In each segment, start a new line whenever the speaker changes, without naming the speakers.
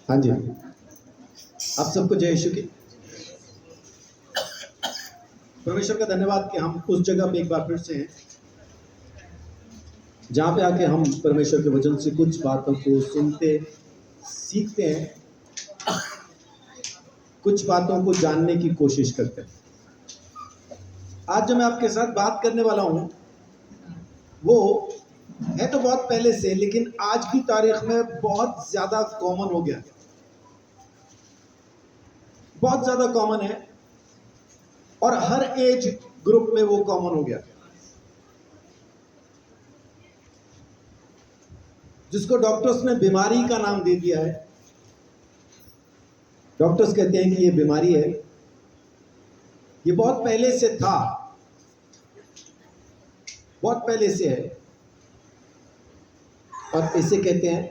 हाँ जी, आप सबको जय यीशु की। परमेश्वर का धन्यवाद कि हम उस जगह पे एक बार फिर से हैं जहाँ पे आके हम परमेश्वर के वचन से कुछ बातों को सुनते सीखते हैं, कुछ बातों को जानने की कोशिश करते हैं। आज जो मैं आपके साथ बात करने वाला हूँ वो है तो बहुत पहले से, लेकिन आज की तारीख में बहुत ज़्यादा कॉमन हो गया, बहुत ज़्यादा कॉमन है और हर एज ग्रुप में वो कॉमन हो गया, जिसको डॉक्टर्स ने बीमारी का नाम दे दिया है। डॉक्टर्स कहते हैं कि ये बीमारी है, ये बहुत पहले से था, बहुत पहले से है, और इसे कहते हैं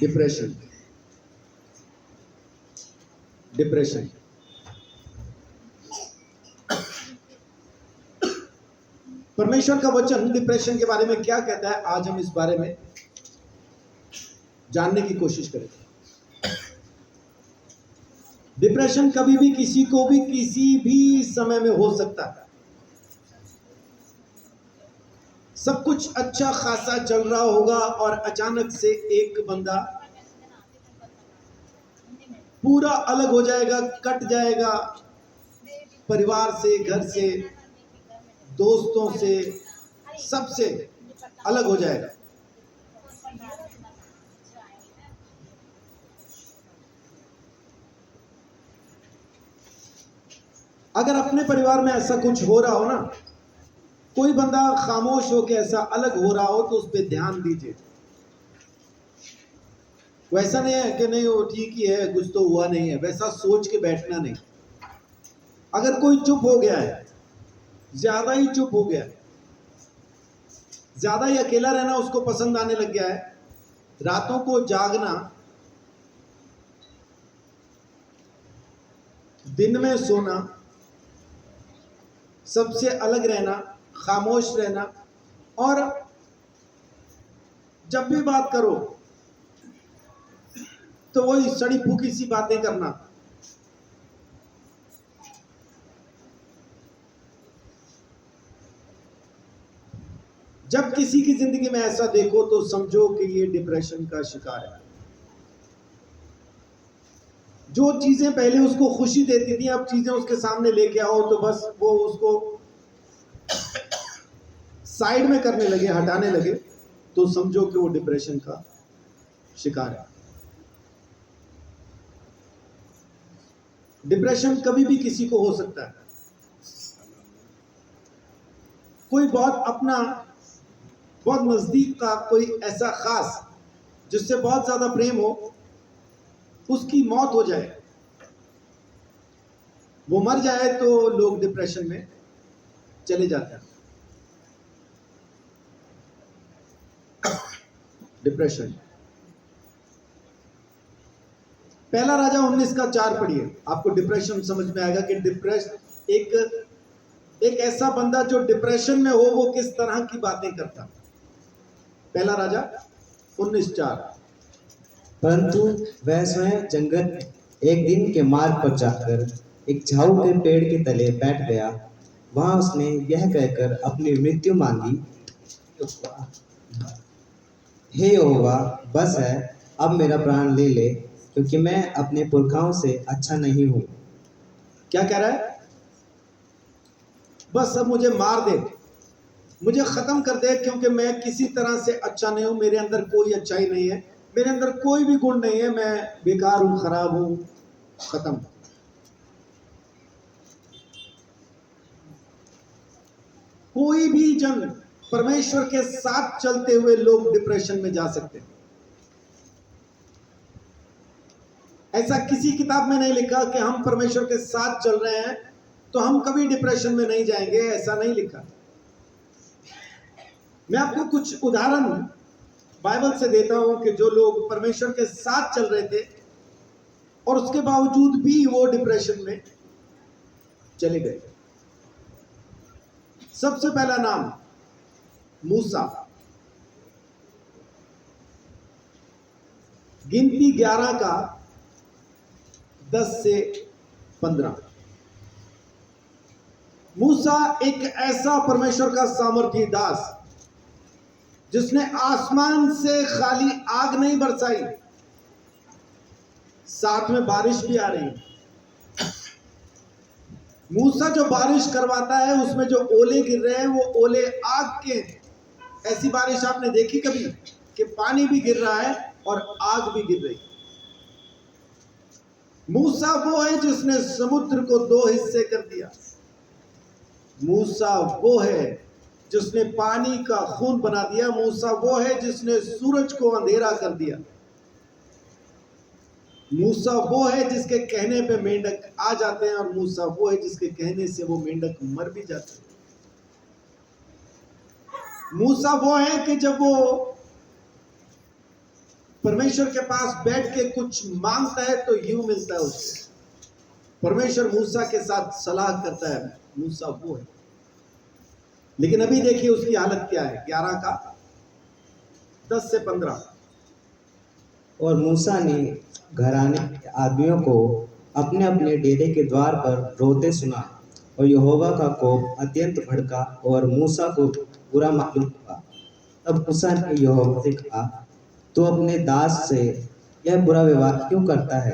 डिप्रेशन। डिप्रेशन परमेश्वर का वचन डिप्रेशन के बारे में क्या कहता है, आज हम इस बारे में जानने की कोशिश करेंगे। डिप्रेशन कभी भी किसी को भी किसी भी समय में हो सकता है। सब कुछ अच्छा खासा चल रहा होगा और अचानक से एक बंदा पूरा अलग हो जाएगा, कट जाएगा, परिवार से, घर से, दोस्तों से, सबसे अलग हो जाएगा। अगर अपने परिवार में ऐसा कुछ हो रहा हो ना, कोई बंदा खामोश होकर ऐसा अलग हो रहा हो, तो उस पर ध्यान दीजिए। वैसा नहीं है कि नहीं वो ठीक ही है, कुछ तो हुआ नहीं है, वैसा सोच के बैठना नहीं। अगर कोई चुप हो गया है, ज्यादा ही चुप हो गया है, ज्यादा ही अकेला रहना उसको पसंद आने लग गया है, रातों को जागना, दिन में सोना, सबसे अलग रहना, खामोश रहना, और जब भी बात करो तो वही सड़ी फूकी सी बातें करना। जब किसी की जिंदगी में ऐसा देखो तो समझो कि ये डिप्रेशन का शिकार है। जो चीजें पहले उसको खुशी देती थी, अब चीजें उसके सामने लेके आओ तो बस वो उसको साइड में करने लगे, हटाने लगे, तो समझो कि वो डिप्रेशन का शिकार है। डिप्रेशन कभी भी किसी को हो सकता है। कोई बहुत अपना, बहुत नजदीक का कोई ऐसा खास जिससे बहुत ज्यादा प्रेम हो, उसकी मौत हो जाए, वो मर जाए, तो लोग डिप्रेशन में चले जाते हैं। डिप्रेशन, पहला राजा 19 का 4 पढ़िए, आपको डिप्रेशन समझ में आएगा कि डिप्रेस एक ऐसा बंदा जो डिप्रेशन में हो वो किस तरह की बातें करता। पहला राजा 19:4।
परंतु वह स्वयं जंगल में एक दिन के मार्ग पर जाकर एक झाऊ के पेड़ के तले बैठ गया। वहां उसने यह कहकर अपनी मृत्यु मांगी, हे यहोवा, बस है, अब मेरा प्राण ले ले, क्योंकि मैं अपने पुरखाओं से अच्छा नहीं हूँ।
क्या कह रहा है? बस अब मुझे मार दे, मुझे खत्म कर दे, क्योंकि मैं किसी तरह से अच्छा नहीं हूं, मेरे अंदर कोई अच्छाई नहीं है, मेरे अंदर कोई भी गुण नहीं है, मैं बेकार हूं, खराब हूं, खत्म। कोई भी जन परमेश्वर के साथ चलते हुए लोग डिप्रेशन में जा सकते हैं। ऐसा किसी किताब में नहीं लिखा कि हम परमेश्वर के साथ चल रहे हैं तो हम कभी डिप्रेशन में नहीं जाएंगे, ऐसा नहीं लिखा। मैं आपको कुछ उदाहरण बाइबल से देता हूं कि जो लोग परमेश्वर के साथ चल रहे थे और उसके बावजूद भी वो डिप्रेशन में चले गए। सबसे पहला नाम मूसा। गिनती 11 का 10 से 15। मूसा एक ऐसा परमेश्वर का सामर्थी दास जिसने आसमान से खाली आग नहीं बरसाई, साथ में बारिश भी आ रही है। मूसा जो बारिश करवाता है उसमें जो ओले गिर रहे हैं वो ओले आग के हैं। ऐसी बारिश आपने देखी कभी कि पानी भी गिर रहा है और आग भी गिर रही है? मूसा वो है जिसने समुद्र को 2 हिस्से कर दिया। मूसा वो है जिसने पानी का खून बना दिया। मूसा वो है जिसने सूरज को अंधेरा कर दिया। मूसा वो है जिसके कहने पे मेंढक आ जाते हैं, और मूसा वो है जिसके कहने से वो मेंढक मर भी जाते हैं। मूसा वो है कि जब वो परमेश्वर के पास बैठ के कुछ मांगता है तो यूं मिलता है उसको। परमेश्वर मूसा के साथ सलाह करता है, मूसा वो है। लेकिन अभी देखिए उसकी हालत क्या है, 11 का 10 से 15।
और मूसा ने घराने के आदमियों को अपने अपने डेरे के द्वार पर रोते सुना, और यहोवा का कोप अत्यंत भड़का और मूसा को बुरा मालूम हुआ। तब मूसा ने यहोवा से कहा, तू अपने दास से यह बुरा व्यवहार क्यों करता है?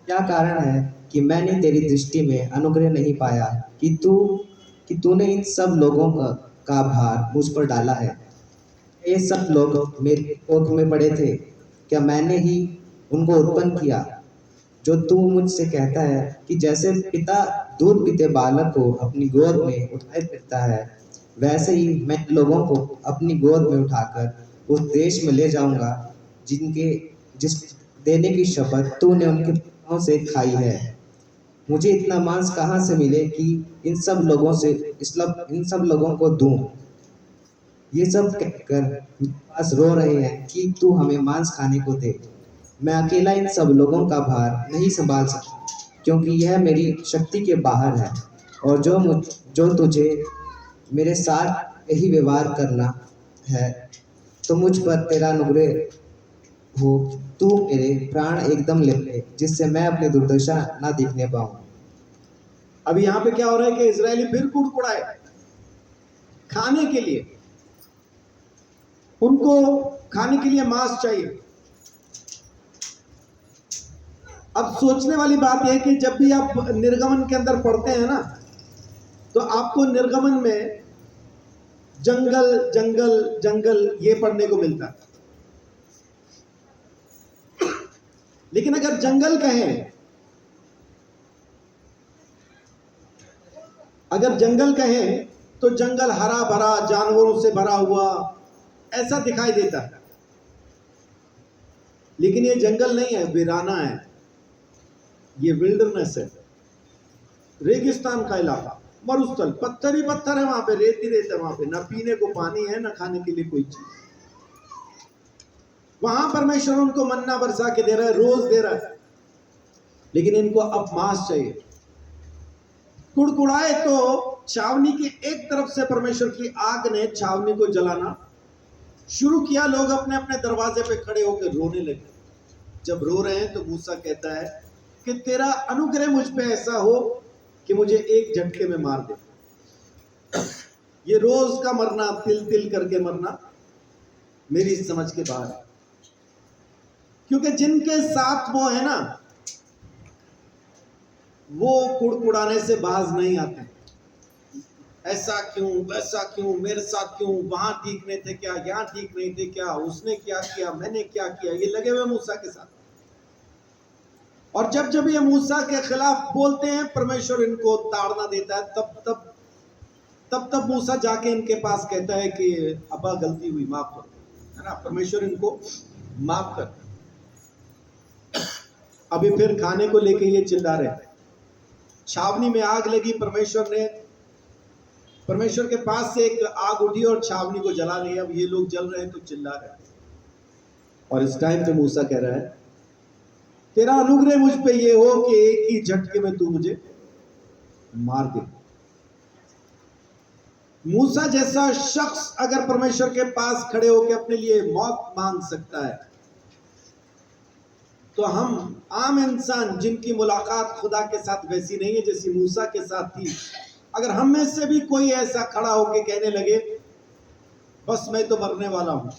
क्या कारण है कि मैंने तेरी दृष्टि में अनुग्रह नहीं पाया कि तूने इन सब लोगों का भार मुझ पर डाला है? ये सब लोग मेरे कोख में पड़े थे। क्या मैंने ही उनको उत्पन्न किया? जो तू मुझसे कहता है कि जैसे पिता दूध पीते बालक को अपनी गोद में उठाए फिरता है, वैसे ही मैं लोगों को अपनी गोद में उठाकर उस देश में ले जाऊंगा जिस देने की शपथ तूने उनके पिताओं से खाई है। मुझे इतना मांस कहाँ से मिले कि इन सब लोगों को दूं? ये सब कहकर मेरे पास रो रहे हैं कि तू हमें मांस खाने को दे। मैं अकेला इन सब लोगों का भार नहीं संभाल सकता, क्योंकि यह मेरी शक्ति के बाहर है। और जो तुझे मेरे साथ यही व्यवहार करना है, तो मुझ पर तेरा अनुग्रह हो। तू मेरे प्राण एकदम ले ले, जिससे मैं अपनी दुर्दशा ना देखने पाऊं।
अब यहां पे क्या हो रहा है कि इजरायली फिर कुड़कुड़ाए खाने के लिए। उनको खाने के लिए मांस चाहिए। अब सोचने वाली बात यह है कि जब भी आप निर्गमन के अंदर पढ़ते हैं ना, तो आपको निर्गमन में जंगल जंगल जंगल ये पढ़ने को मिलता है। लेकिन अगर जंगल कहें, तो जंगल हरा भरा जानवरों से भरा हुआ ऐसा दिखाई देता है। लेकिन ये जंगल नहीं है, वीराना है, ये विल्डरनेस है, रेगिस्तान का इलाका, मरुस्थल, पत्थर ही पत्थर है वहां पे, रेत ही रेत है वहां पे, ना पीने को पानी है, ना खाने के लिए कोई चीज। वहां परमेश्वर उनको मन्ना बरसा के दे रहा है, रोज दे रहा है, लेकिन इनको अब मांस चाहिए। कुड़कुड़ाए तो छावनी की एक तरफ से परमेश्वर की आग ने छावनी को जलाना शुरू किया। लोग अपने अपने दरवाजे पे खड़े होकर रोने लगे। जब रो रहे हैं तो मूसा कहता है कि तेरा अनुग्रह मुझ पे ऐसा हो कि मुझे एक झटके में मार दे। ये रोज का मरना, तिल तिल करके मरना, मेरी समझ के बाहर है। क्योंकि जिनके साथ वो है ना, वो कुड़कुड़ाने से बाज नहीं आते। ऐसा क्यों, वैसा क्यों, मेरे साथ क्यों, वहां ठीक नहीं थे क्या, यहाँ ठीक नहीं थे क्या, उसने क्या किया, मैंने क्या किया, ये लगे हुए मूसा के साथ। और जब जब ये मूसा के खिलाफ बोलते हैं, परमेश्वर इनको ताड़ना देता है। तब मूसा जाके इनके पास कहता है कि अब्बा गलती हुई, माफ करो, है ना। परमेश्वर इनको माफ कर। अभी फिर खाने को लेके ये चिल्ला रहे हैं। छावनी में आग लगी, परमेश्वर के पास से एक आग उठी और छावनी को जला रही है। अब ये लोग जल रहे हैं तो चिल्ला रहे हैं। और इस टाइम पे मूसा कह रहा है, तेरा अनुग्रह मुझ पे ये हो कि एक ही झटके में तू मुझे मार दे। मूसा जैसा शख्स अगर परमेश्वर के पास खड़े होकर अपने लिए मौत मांग सकता है, तो हम आम इंसान जिनकी मुलाकात खुदा के साथ वैसी नहीं है जैसी मूसा के साथ थी, अगर हम में से भी कोई ऐसा खड़ा होके कहने लगे बस मैं तो मरने वाला हूं,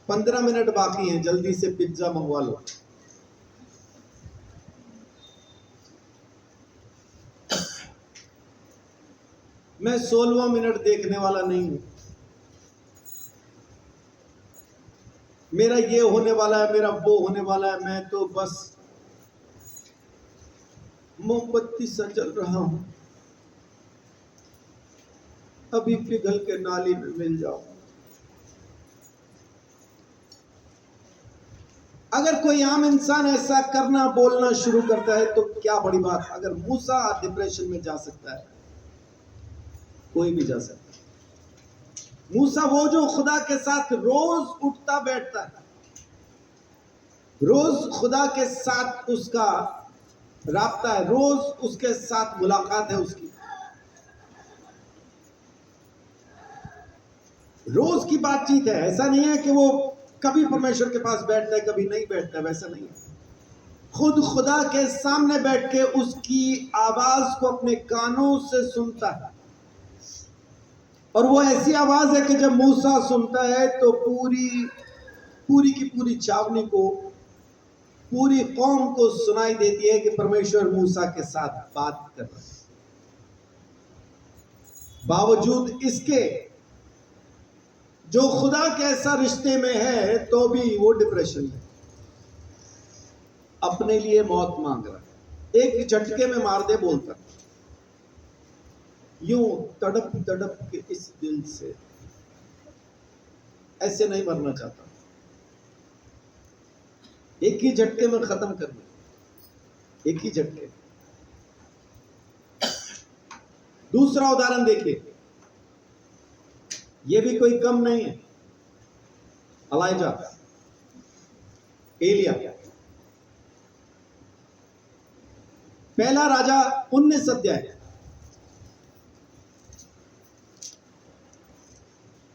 15 मिनट बाकी हैं, जल्दी से पिज्जा मंगवा लो, मैं 16वां मिनट देखने वाला नहीं हूं, मेरा ये होने वाला है, मेरा वो होने वाला है, मैं तो बस मोमबत्ती सा जल रहा हूं, अभी पिघल के नाली में मिल जाऊं। अगर कोई आम इंसान ऐसा करना बोलना शुरू करता है तो क्या बड़ी बात। अगर मूसा डिप्रेशन में जा सकता है, कोई भी जा सकता है। मूसा वो जो खुदा के साथ रोज उठता बैठता है, रोज खुदा के साथ उसका राब्ता है, रोज उसके साथ मुलाकात है उसकी, रोज की बातचीत है। ऐसा नहीं है कि वो कभी परमेश्वर के पास बैठता है कभी नहीं बैठता है, वैसा नहीं है। खुद खुदा के सामने बैठ के उसकी आवाज को अपने कानों से सुनता है, और वो ऐसी आवाज है कि जब मूसा सुनता है तो पूरी की पूरी छावनी को, पूरी कौम को सुनाई देती है कि परमेश्वर मूसा के साथ बात कर रहा है। बावजूद इसके जो खुदा के ऐसा रिश्ते में है तो भी वो डिप्रेशन में, अपने लिए मौत मांग रहा है, एक झटके में मार दे बोलता, यूं तड़प तड़प के इस दिल से, ऐसे नहीं मरना चाहता, एक ही झटके में खत्म करना, एक ही झटके। दूसरा उदाहरण देखिए, यह भी कोई कम नहीं है, एलिजा, एलिया। पहला राजा 19 अध्याय,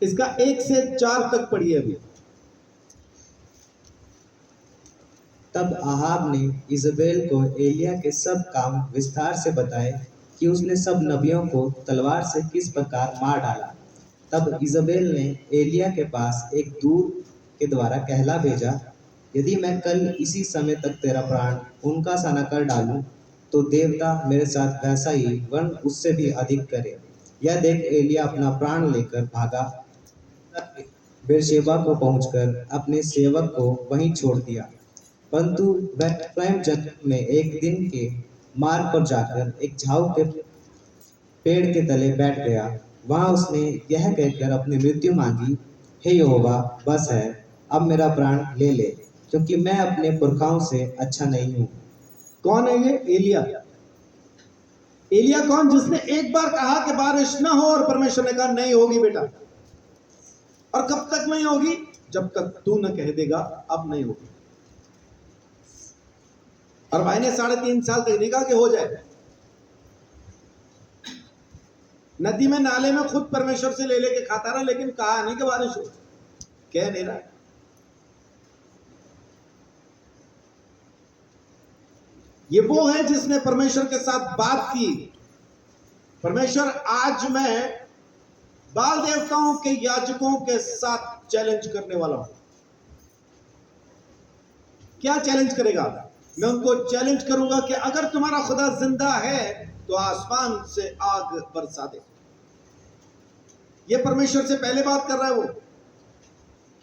इसका 1 से 4 तक पढ़िए अभी।
तब आहाब ने इजबेल को एलिया के सब काम विस्तार से बताए कि उसने सब नबियों को तलवार से किस प्रकार मार डाला। तब इजबेल ने एलिया के पास एक दूत के द्वारा कहला भेजा, यदि मैं कल इसी समय तक तेरा प्राण उनका सा न कर डालूं, तो देवता मेरे साथ वैसा ही वरन उससे भी अधिक करे। यह देख एलिया अपना प्राण लेकर भागा, बेरशेबा को पहुंचकर अपने सेवक को वहीं छोड़ दिया। परंतु वह स्वयं जंगल में एक दिन के मार्ग पर जाकर एक झाऊ के पेड़ के तले बैठ गया। वहां उसने यह कहकर अपनी मृत्यु मांगी, हे यहोवा, बस है, अब मेरा प्राण ले ले, क्योंकि मैं अपने पुरखाओं से अच्छा नहीं हूँ।
कौन है ये? एलिया। एलिया कौन? जिसने एक बार कहा कि बारिश ना हो और परमेश्वर ने कहा नहीं होगी बेटा। और कब तक नहीं होगी? जब तक तू न कह देगा अब नहीं होगी। और भाई ने 3.5 साल तक नहीं कहा कि हो जाए। नदी में नाले में खुद परमेश्वर से ले लेके खाता रहा, लेकिन कहा नहीं कि बारिश हो, कह नहीं रहा। ये वो है जिसने परमेश्वर के साथ बात की। परमेश्वर, आज मैं बाल देवताओं के याजकों के साथ चैलेंज करने वाला हूं। क्या चैलेंज करेगा? मैं उनको चैलेंज करूंगा कि अगर तुम्हारा खुदा जिंदा है तो आसमान से आग बरसा दे। ये परमेश्वर से पहले बात कर रहा है वो,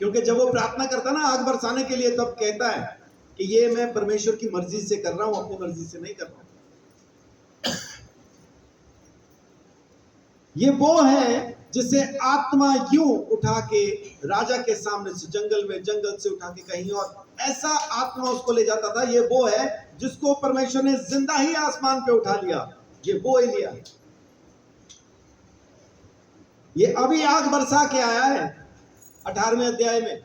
क्योंकि जब वो प्रार्थना करता ना आग बरसाने के लिए, तब कहता है कि ये मैं परमेश्वर की मर्जी से कर रहा हूं, अपनी मर्जी से नहीं कर रहा हूं। ये वो है जिसे आत्मा यूं उठा के राजा के सामने से जंगल से उठा के कहीं और ऐसा आत्मा उसको ले जाता था। ये वो है जिसको परमेश्वर ने जिंदा ही आसमान पे उठा लिया। ये वो एलिया है। ये अभी आग बरसा के आया है 18वें अध्याय में।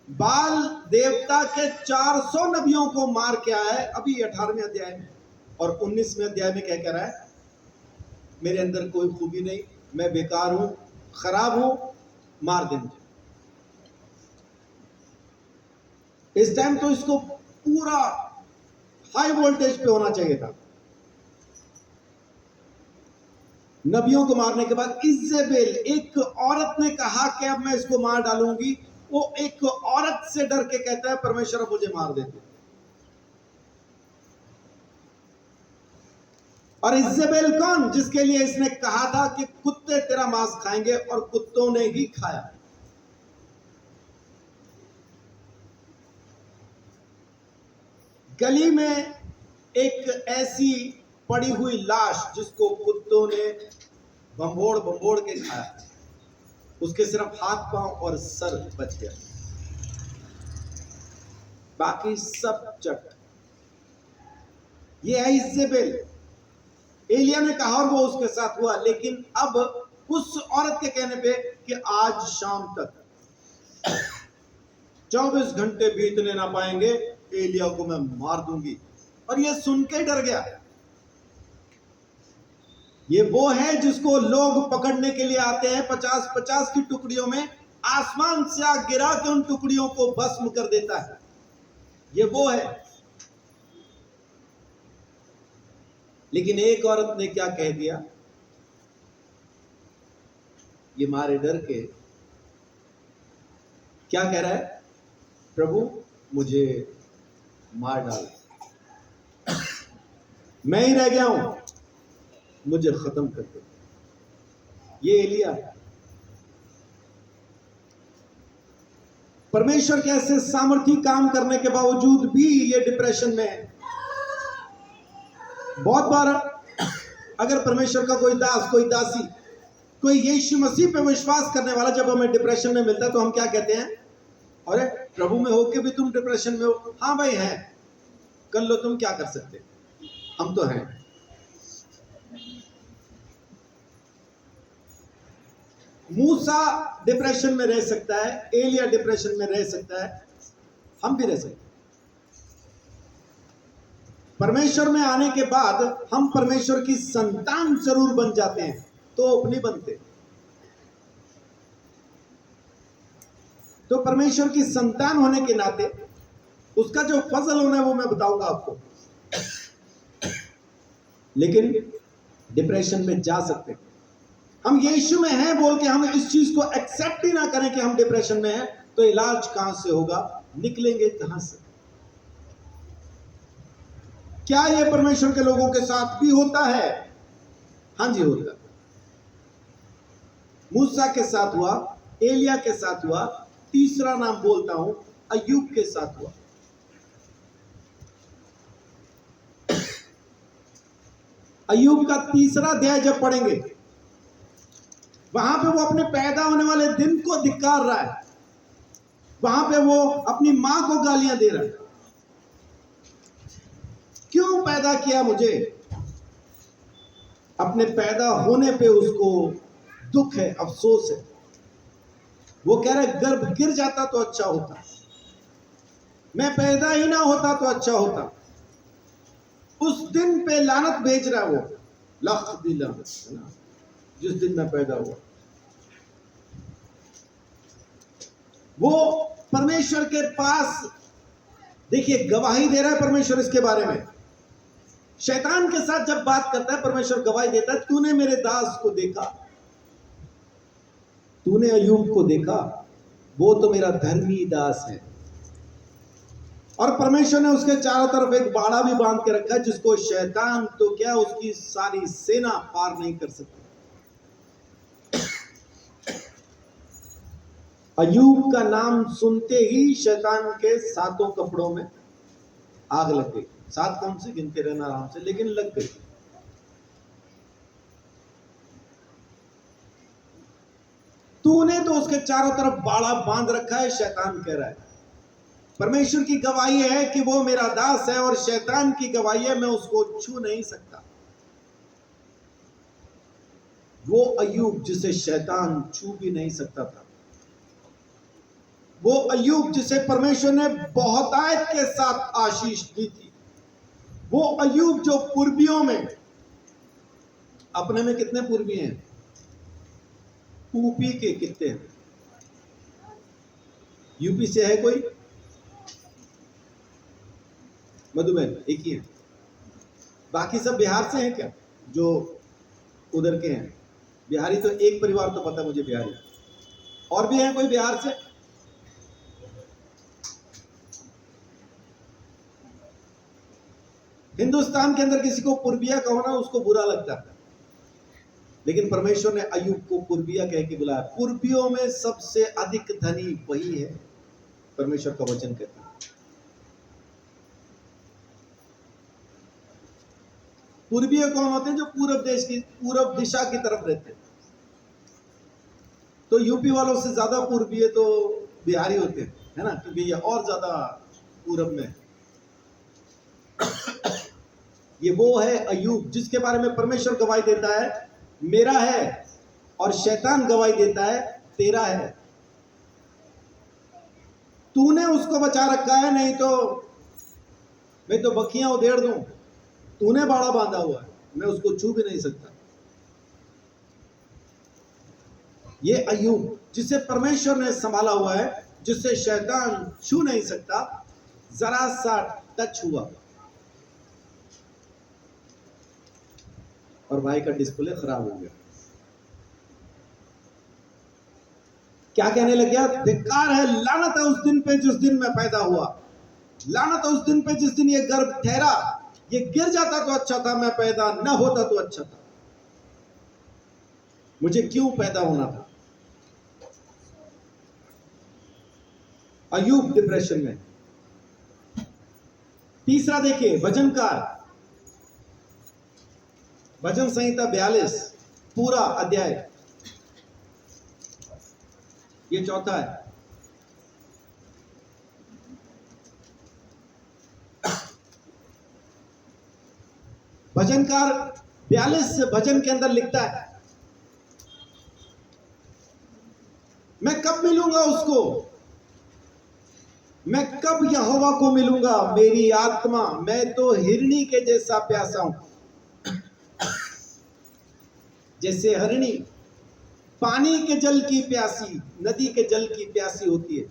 बाल देवता के 400 नबियों को मार के आया है अभी 18वें अध्याय में। और 19वें अध्याय में क्या कह रहा है? मेरे अंदर कोई खूबी नहीं, मैं बेकार हूं, खराब हूं, मार दे मुझे। इस टाइम तो इसको पूरा हाई वोल्टेज पे होना चाहिए था। नबियों को मारने के बाद इजेबेल, एक औरत ने कहा कि अब मैं इसको मार डालूंगी। वो एक औरत से डर के कहता है परमेश्वर अब मुझे मार देते। और इजेबेल कौन? जिसके लिए इसने कहा था कि कुत्ते तेरा मांस खाएंगे, और कुत्तों ने ही खाया। गली में एक ऐसी पड़ी हुई लाश जिसको कुत्तों ने बंबोड़ बंबोड़ के खाया, उसके सिर्फ हाथ पांव और सर बच गया, बाकी सब चट। ये है इजेबेल। एलिया ने कहा और वो उसके साथ हुआ, लेकिन अब उस औरत के कहने पे कि आज शाम तक 24 घंटे बीतने ना पाएंगे, एलिया को मैं मार दूंगी। और ये सुन के डर गया। ये वो है जिसको लोग पकड़ने के लिए आते हैं 50-50 की टुकड़ियों में, आसमान से आग गिरा के उन टुकड़ियों को भस्म कर देता है। ये वो है। लेकिन एक औरत ने क्या कह दिया? ये मारे डर के क्या कह रहा है? प्रभु मुझे मार डाल, मैं ही रह गया हूं, मुझे खत्म कर दो। ये एलिया। परमेश्वर के ऐसे सामर्थी काम करने के बावजूद भी ये डिप्रेशन में है। बहुत बार अगर परमेश्वर का कोई दास, कोई दासी, कोई यीशु मसीह पे विश्वास करने वाला जब हमें डिप्रेशन में मिलता है तो हम क्या कहते हैं? अरे प्रभु में होके भी तुम डिप्रेशन में हो? हाँ भाई है, कर लो, तुम क्या कर सकते, हम तो हैं। मूसा डिप्रेशन में रह सकता है, एलिया डिप्रेशन में रह सकता है, हम भी रह सकते हैं। परमेश्वर में आने के बाद हम परमेश्वर की संतान जरूर बन जाते हैं, तो नहीं बनते। तो परमेश्वर की संतान होने के नाते उसका जो फजल होना है वो मैं बताऊंगा आपको। लेकिन डिप्रेशन में जा सकते हैं हम। यीशु में हैं बोल के हम इस चीज को एक्सेप्ट ही ना करें कि हम डिप्रेशन में हैं, तो इलाज कहां से होगा? निकलेंगे कहां से? क्या यह परमेश्वर के लोगों के साथ भी होता है? हां जी, होता है। मूसा के साथ हुआ, एलिया के साथ हुआ, तीसरा नाम बोलता हूं अय्यूब के साथ हुआ। अय्यूब का 3रा अध्याय जब पढ़ेंगे, वहां पे वो अपने पैदा होने वाले दिन को धिक्कार रहा है। वहां पे वो अपनी मां को गालियां दे रहा है, क्यों पैदा किया मुझे? अपने पैदा होने पे उसको दुख है, अफसोस है। वो कह रहा है गर्भ गिर जाता तो अच्छा होता, मैं पैदा ही ना होता तो अच्छा होता। उस दिन पे लानत भेज रहा है वो, लख दी लानत, है ना, जिस दिन मैं पैदा हुआ। वो परमेश्वर के पास देखिए गवाही दे रहा है परमेश्वर इसके बारे में। शैतान के साथ जब बात करता है परमेश्वर गवाही देता है, तूने मेरे दास को देखा, तूने अय्यूब को देखा, वो तो मेरा धर्मी दास है। और परमेश्वर ने उसके चारों तरफ एक बाड़ा भी बांध के रखा है, जिसको शैतान तो क्या उसकी सारी सेना पार नहीं कर सकती। अय्यूब का नाम सुनते ही शैतान के 7 कपड़ों में आग लग गई। 7 कौन से गिनते रहना आराम से, लेकिन लग गई। तूने तो उसके चारों तरफ बाड़ा बांध रखा है, शैतान कह रहा है। परमेश्वर की गवाही है कि वो मेरा दास है, और शैतान की गवाही है मैं उसको छू नहीं सकता। वो अय्यूब जिसे शैतान छू भी नहीं सकता था, वो अय्यूब जिसे परमेश्वर ने बहुतायत के साथ आशीष दी थी, वो अय्यूब जो पूर्वियों में, अपने में कितने पूर्वी हैं? यूपी के कितने हैं? यूपी से है कोई? मधुबन एक ही है, बाकी सब बिहार से हैं क्या जो उधर के हैं? बिहारी तो एक परिवार तो पता मुझे बिहारी, और भी है कोई बिहार से? हिंदुस्तान के अंदर किसी को पूर्बिया कहो ना उसको बुरा लगता है, लेकिन परमेश्वर ने अय्यूब को पूर्बिया कह के बुलाया। पूर्बियों में सबसे अधिक धनी वही है, परमेश्वर का वचन कहता है। पूर्वीय कौन होते हैं? जो पूरब देश की, पूरब दिशा की तरफ रहते हैं। तो यूपी वालों से ज्यादा पूर्वीय तो बिहारी होते हैं, है ना, क्योंकि ये और ज्यादा पूरब में। ये वो है अय्यूब जिसके बारे में परमेश्वर गवाही देता है मेरा है, और शैतान गवाही देता है तेरा है। तूने उसको बचा रखा है, नहीं तो मैं तो बखियां उधेड़ दूं। तूने बाड़ा बांधा हुआ है, मैं उसको छू भी नहीं सकता। ये अय्यूब जिसे परमेश्वर ने संभाला हुआ है, जिसे शैतान छू नहीं सकता, जरा सा टच हुआ और भाई का डिस्प्ले खराब हो गया। क्या कहने लग गया? धिक्कार है, लानत है उस दिन पे जिस दिन मैं पैदा हुआ, लानत है उस दिन पे जिस दिन ये गर्भ ठहरा। ये गिर जाता तो अच्छा था, मैं पैदा न होता तो अच्छा था। मुझे क्यों पैदा होना था? अय्यूब डिप्रेशन में। तीसरा देखिए, भजनकार, भजन संहिता 42 पूरा अध्याय, ये चौथा है। भजनकार 42 भजन के अंदर लिखता है, मैं कब मिलूंगा उसको, मैं कब यहोवा को मिलूंगा। मेरी आत्मा, मैं तो हिरणी के जैसा प्यासा हूं। जैसे हरिणी पानी के जल की प्यासी, नदी के जल की प्यासी होती है,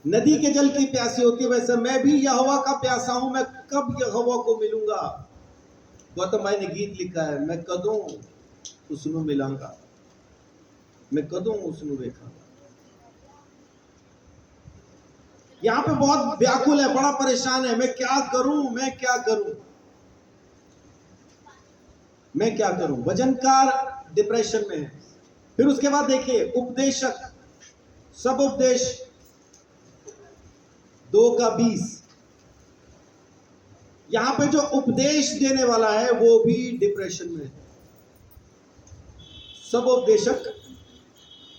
नदी के जल की प्यासी होती है, वैसे मैं भी यहोवा का प्यासा हूं। मैं कब यहोवा को मिलूंगा। गौतम भाई ने गीत लिखा है, मैं कदों उसनु मिलांगा, मैं कदों उसनु देखा। यहां पे बहुत व्याकुल है, बड़ा परेशान है, मैं क्या करूं, मैं क्या करूं, मैं क्या करूं। भजनकार डिप्रेशन में है। फिर उसके बाद देखिए उपदेशक, सब उपदेश 2:20, यहां पे जो उपदेश देने वाला है वो भी डिप्रेशन में है। सब उपदेशक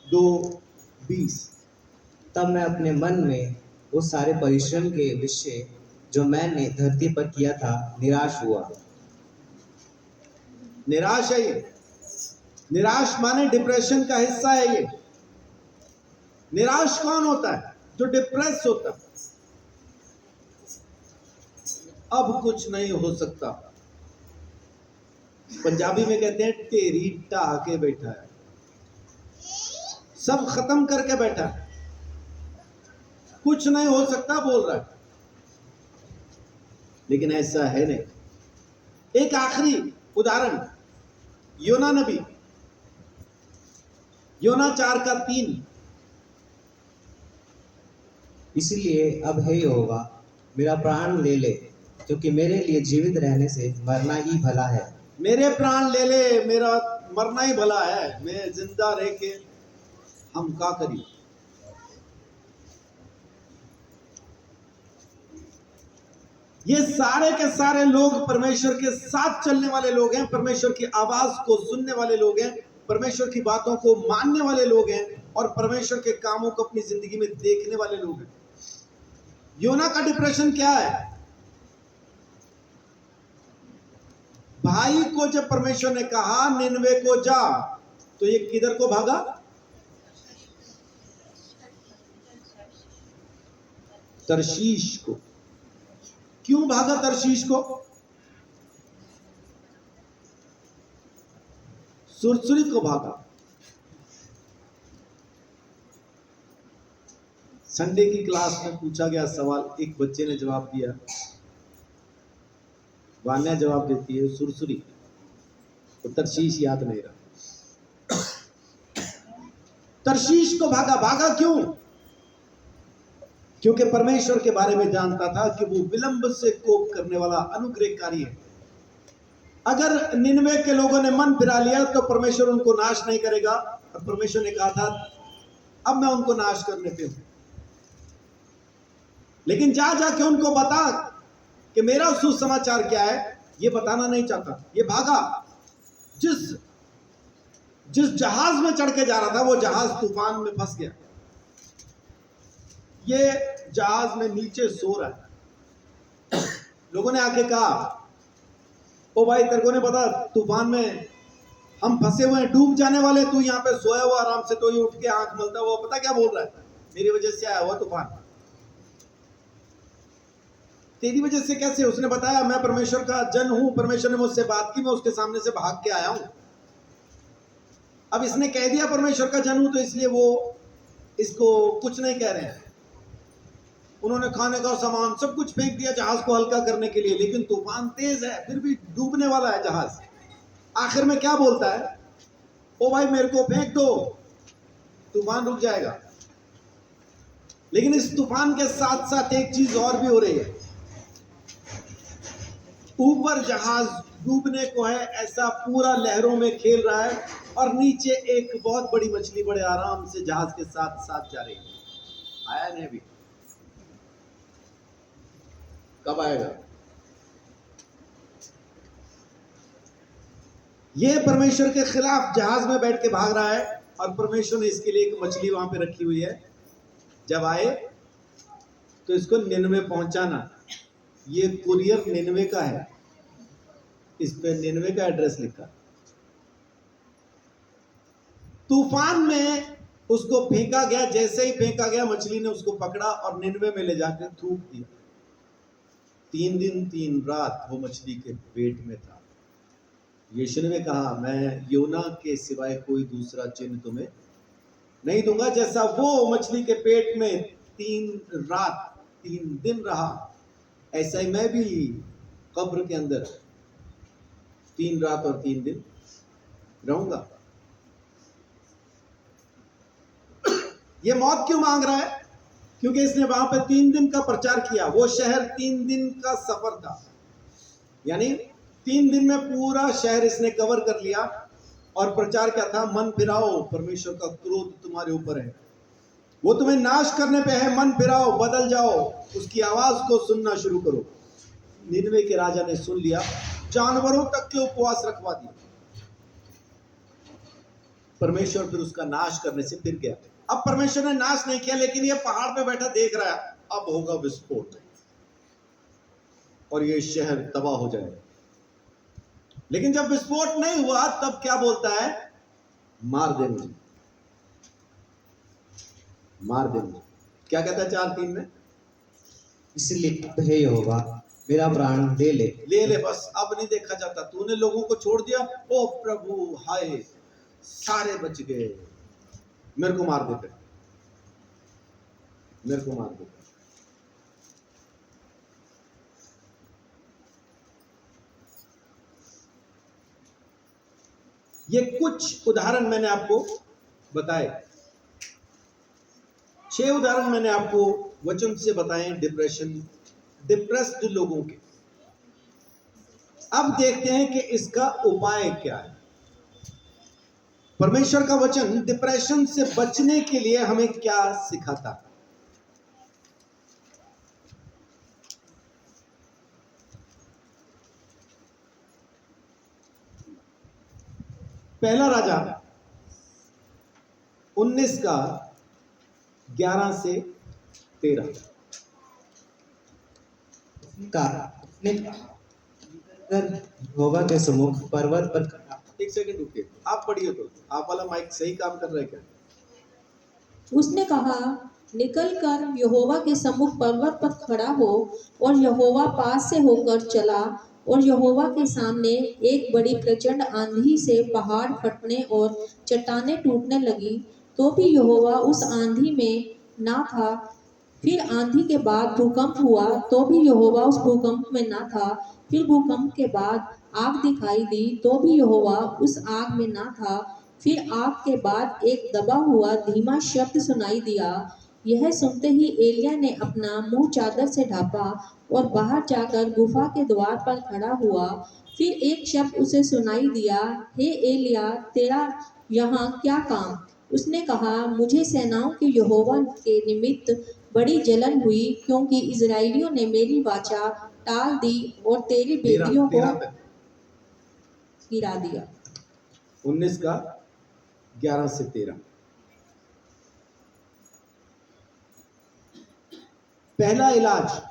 2:20।
तब मैं अपने मन में उस सारे परिश्रम के विषय जो मैंने धरती पर किया था निराश हुआ।
निराश है ये, निराश माने डिप्रेशन का हिस्सा है ये। निराश कौन होता है? जो डिप्रेस होता है। अब कुछ नहीं हो सकता, पंजाबी में कहते हैं टेरी ढा के बैठा है, सब खत्म करके बैठा है, कुछ नहीं हो सकता बोल रहा है, लेकिन ऐसा है नहीं। एक आखिरी उदाहरण, योना नबी, योना 4:3।
इसलिए अब हे यहोवा मेरा प्राण ले ले, क्योंकि मेरे लिए जीवित रहने से मरना ही भला है।
मेरे प्राण ले ले, मेरा मरना ही भला है, मैं जिंदा रह के हम का करी। ये सारे के सारे लोग परमेश्वर के साथ चलने वाले लोग हैं, परमेश्वर की आवाज को सुनने वाले लोग हैं, परमेश्वर की बातों को मानने वाले लोग हैं, और परमेश्वर के कामों को अपनी जिंदगी में देखने वाले लोग हैं। योना का डिप्रेशन क्या है? भाई को जब परमेश्वर ने कहा निनवे को जा, तो ये किधर को भागा? तरशीश को। क्यों भागा तरशीश को? सुरसुरी को भागा। संडे की क्लास में पूछा गया सवाल, एक बच्चे ने जवाब दिया, वान्या जवाब देती है सुरसुरी, तो तरशीश याद नहीं रहा। तरशीश को भागा। भागा क्यों? क्योंकि परमेश्वर के बारे में जानता था कि वो विलंब से कोप करने वाला अनुग्रहकारी है। अगर निनवे के लोगों ने मन फिरा लिया तो परमेश्वर उनको नाश नहीं करेगा, और परमेश्वर ने कहा था अब मैं उनको नाश करने पे हूं। लेकिन जा जाके उनको बता कि मेरा सुसमाचार क्या है, ये बताना नहीं चाहता। ये भागा। जिस जहाज में चढ़ के जा रहा था वो जहाज तूफान में फंस गया। ये जहाज में नीचे सो रहा है। लोगों ने आके कहा, ओ भाई तेरे को नहीं पता तूफान में हम फंसे हुए हैं, डूब जाने वाले, तू यहाँ पे सोया हुआ आराम से। तो ये उठ के आंख मलता हुआ पता क्या बोल रहा है, मेरी वजह से आया हुआ तूफान। तेरी वजह से कैसे? उसने बताया मैं परमेश्वर का जन हूं, परमेश्वर ने मुझसे बात की, मैं उसके सामने से भाग के आया हूं। अब इसने कह दिया परमेश्वर का जन हूं, तो इसलिए वो इसको कुछ नहीं कह रहे हैं। उन्होंने खाने का सामान सब कुछ फेंक दिया जहाज को हल्का करने के लिए, लेकिन तूफान तेज है, फिर भी डूबने वाला है जहाज। आखिर में क्या बोलता है, ओ भाई मेरे को फेंक दो, तूफान रुक जाएगा। लेकिन इस तूफान के साथ साथ एक चीज और भी हो रही है। ऊपर जहाज डूबने को है ऐसा पूरा लहरों में खेल रहा है, और नीचे एक बहुत बड़ी मछली बड़े आराम से जहाज के साथ साथ जा रही है। आया नहीं अभी, कब आएगा? ये परमेश्वर के खिलाफ जहाज में बैठ के भाग रहा है, और परमेश्वर ने इसके लिए एक मछली वहां पे रखी हुई है। जब आए तो इसको निनवे पहुंचाना। ये कुरियर निनवे का है, इस पे निनवे का एड्रेस लिखा। तूफान में उसको फेंका गया, जैसे ही फेंका गया मछली ने उसको पकड़ा और निनवे में ले जाकर थूक दिया। 3 दिन 3 रात वो मछली के पेट में था। यीशु ने कहा मैं योना के सिवाय कोई दूसरा चिन्ह तुम्हें नहीं दूंगा। जैसा वो मछली के पेट में 3 रात 3 दिन रहा, ऐसा ही मैं भी कब्र के अंदर 3 रात और 3 दिन रहूंगा। ये मौत क्यों मांग रहा है? क्योंकि इसने वहां पे 3 दिन का प्रचार किया। वो शहर 3 दिन का सफर था, यानी 3 दिन में पूरा शहर इसने कवर कर लिया। और प्रचार क्या था? मन फिराओ, परमेश्वर का क्रोध तुम्हारे ऊपर है, वो तुम्हें नाश करने पे है। मन फिराओ, बदल जाओ, उसकी आवाज को सुनना शुरू करो। निनवे के राजा ने सुन लिया, जानवरों तक के उपवास रखवा दिए। परमेश्वर फिर उसका नाश करने से फिर गया। अब परमेश्वर ने नाश नहीं किया, लेकिन ये पहाड़ पे बैठा देख रहा है अब होगा विस्फोट और ये शहर तबाह हो जाएगा। लेकिन जब विस्फोट नहीं हुआ तब क्या बोलता है? मार दे मुझे, मार दे मुझे। क्या कहता है 4:3 में?
इसलिए हे यहोवा मेरा प्राण ले ले।
ले ले, बस अब नहीं देखा जाता। तूने लोगों को छोड़ दिया, ओ प्रभु हाय सारे बच गए, मेरे को मार देते, मेरे को मार देते। ये कुछ उदाहरण मैंने आपको बताए, 6 उदाहरण मैंने आपको वचन से बताए डिप्रेस्ड लोगों के। अब देखते हैं कि इसका उपाय क्या है। परमेश्वर का वचन डिप्रेशन से बचने के लिए हमें क्या सिखाता है? पहला राजा 19 का 11 से 13
का उसने यहोवा के सम्मुख पर्वत पर खड़ा।
एक सेकंड रुकिए, आप पढ़िए तो। आप वाला माइक सही काम कर रहा है क्या?
उसने कहा, निकल कर यहोवा के सम्मुख पर्वत पर खड़ा हो। और यहोवा पास से होकर चला, और यहोवा के सामने एक बड़ी प्रचंड आंधी से पहाड़ फटने और चट्टानें टूटने लगी। तो भी यहोवा उस आंधी में ना था, फिर आंधी के बाद भूकंप हुआ तो भी यहोवा उस भूकंप में न था। फिर भूकंप के बाद आग दिखाई दी तो भी यहोवा उस आग में न था। फिर आग के बाद एक दबा हुआ धीमा शब्द सुनाई दिया। यह सुनते ही एलिय्याह ने अपना मुंह चादर से ढांपा और बाहर जाकर गुफा के द्वार पर खड़ा हुआ। फिर एक शब्द उसे सुनाई दिया, हे एलिय्याह, तेरा यहाँ क्या काम? उसने कहा, मुझे सेनाओं के यहोवा के निमित्त बड़ी जलन हुई, क्योंकि इजराइलियों ने मेरी वाचा टाल दी और तेरी बेटियों को
13 तक,
गिरा दिया।
19 का 11 से 13। पहला इलाज,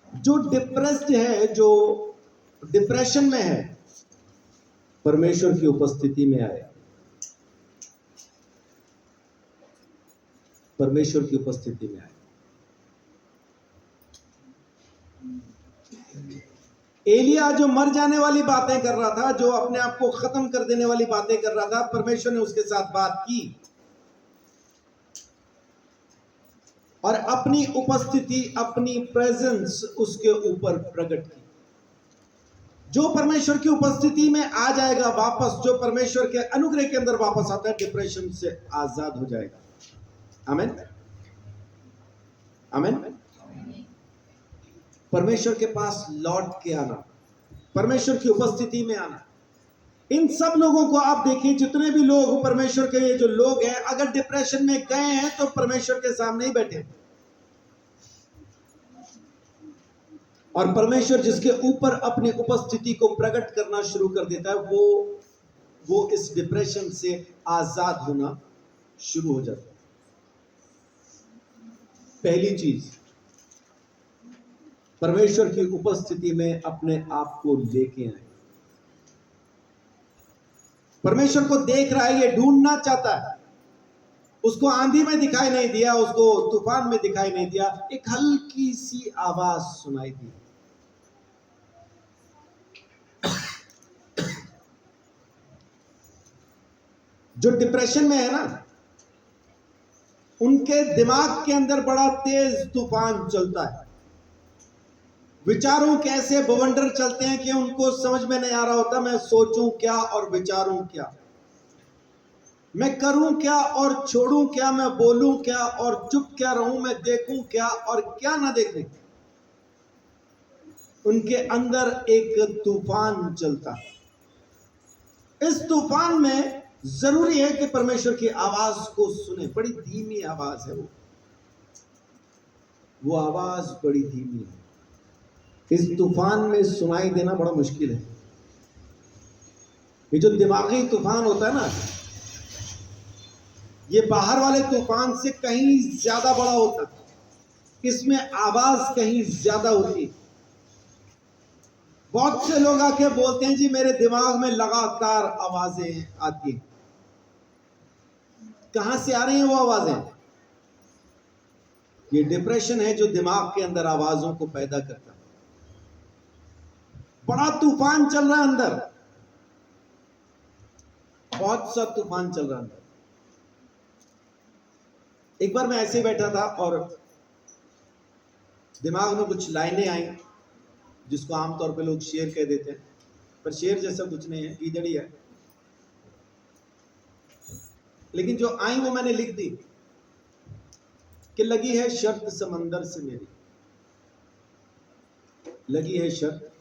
जो डिप्रेस्ड है, जो डिप्रेशन में है, परमेश्वर की उपस्थिति में आए। परमेश्वर की उपस्थिति में आए। एलिया जो मर जाने वाली बातें कर रहा था, जो अपने आप को खत्म कर देने वाली बातें कर रहा था, परमेश्वर ने उसके साथ बात की और अपनी उपस्थिति, अपनी प्रेजेंस उसके ऊपर प्रकट की। जो परमेश्वर की उपस्थिति में आ जाएगा वापस, जो परमेश्वर के अनुग्रह के अंदर वापस आता है, डिप्रेशन से आजाद हो जाएगा। आमीन, आमीन। परमेश्वर के पास लौट के आना, परमेश्वर की उपस्थिति में आना। इन सब लोगों को आप देखिए, जितने भी लोग परमेश्वर के, ये जो लोग हैं, अगर डिप्रेशन में गए हैं तो परमेश्वर के सामने ही बैठे। और परमेश्वर जिसके ऊपर अपनी उपस्थिति को प्रकट करना शुरू कर देता है, वो इस डिप्रेशन से आजाद होना शुरू हो जाता है। पहली चीज, परमेश्वर की उपस्थिति में अपने आप को लेके आए। परमेश्वर को देख रहा है, ये ढूंढना चाहता है। उसको आंधी में दिखाई नहीं दिया, उसको तूफान में दिखाई नहीं दिया, एक हल्की सी आवाज सुनाई दी। जो डिप्रेशन में है ना, उनके दिमाग के अंदर बड़ा तेज तूफान चलता है। विचारों कैसे बवंडर चलते हैं कि उनको समझ में नहीं आ रहा होता, मैं सोचूं क्या और विचारूं क्या, मैं करूं क्या और छोड़ूं क्या, मैं बोलूं क्या और चुप क्या रहूं, मैं देखूं क्या और क्या ना देखूं। उनके अंदर एक तूफान चलता है। इस तूफान में जरूरी है कि परमेश्वर की आवाज को सुने। बड़ी धीमी आवाज है वो आवाज बड़ी धीमी है। इस तूफान में सुनाई देना बड़ा मुश्किल है। ये जो दिमागी तूफान होता है ना, ये बाहर वाले तूफान से कहीं ज्यादा बड़ा होता है। इसमें आवाज कहीं ज्यादा होती है। बहुत से लोग आके बोलते हैं, जी मेरे दिमाग में लगातार आवाजें आती हैं। कहां से आ रही हैं वो आवाजें? ये डिप्रेशन है जो दिमाग के अंदर आवाजों को पैदा करता है। बड़ा तूफान चल रहा है अंदर, बहुत सा तूफान चल रहा है अंदर। एक बार मैं ऐसे ही बैठा था और दिमाग में कुछ लाइनें आई, जिसको आमतौर पे लोग शेर कह देते हैं, पर शेर जैसा कुछ नहीं है, ईदड़ी है। लेकिन जो आई वो मैंने लिख दी कि लगी है शर्त समंदर से मेरी, लगी है शर्त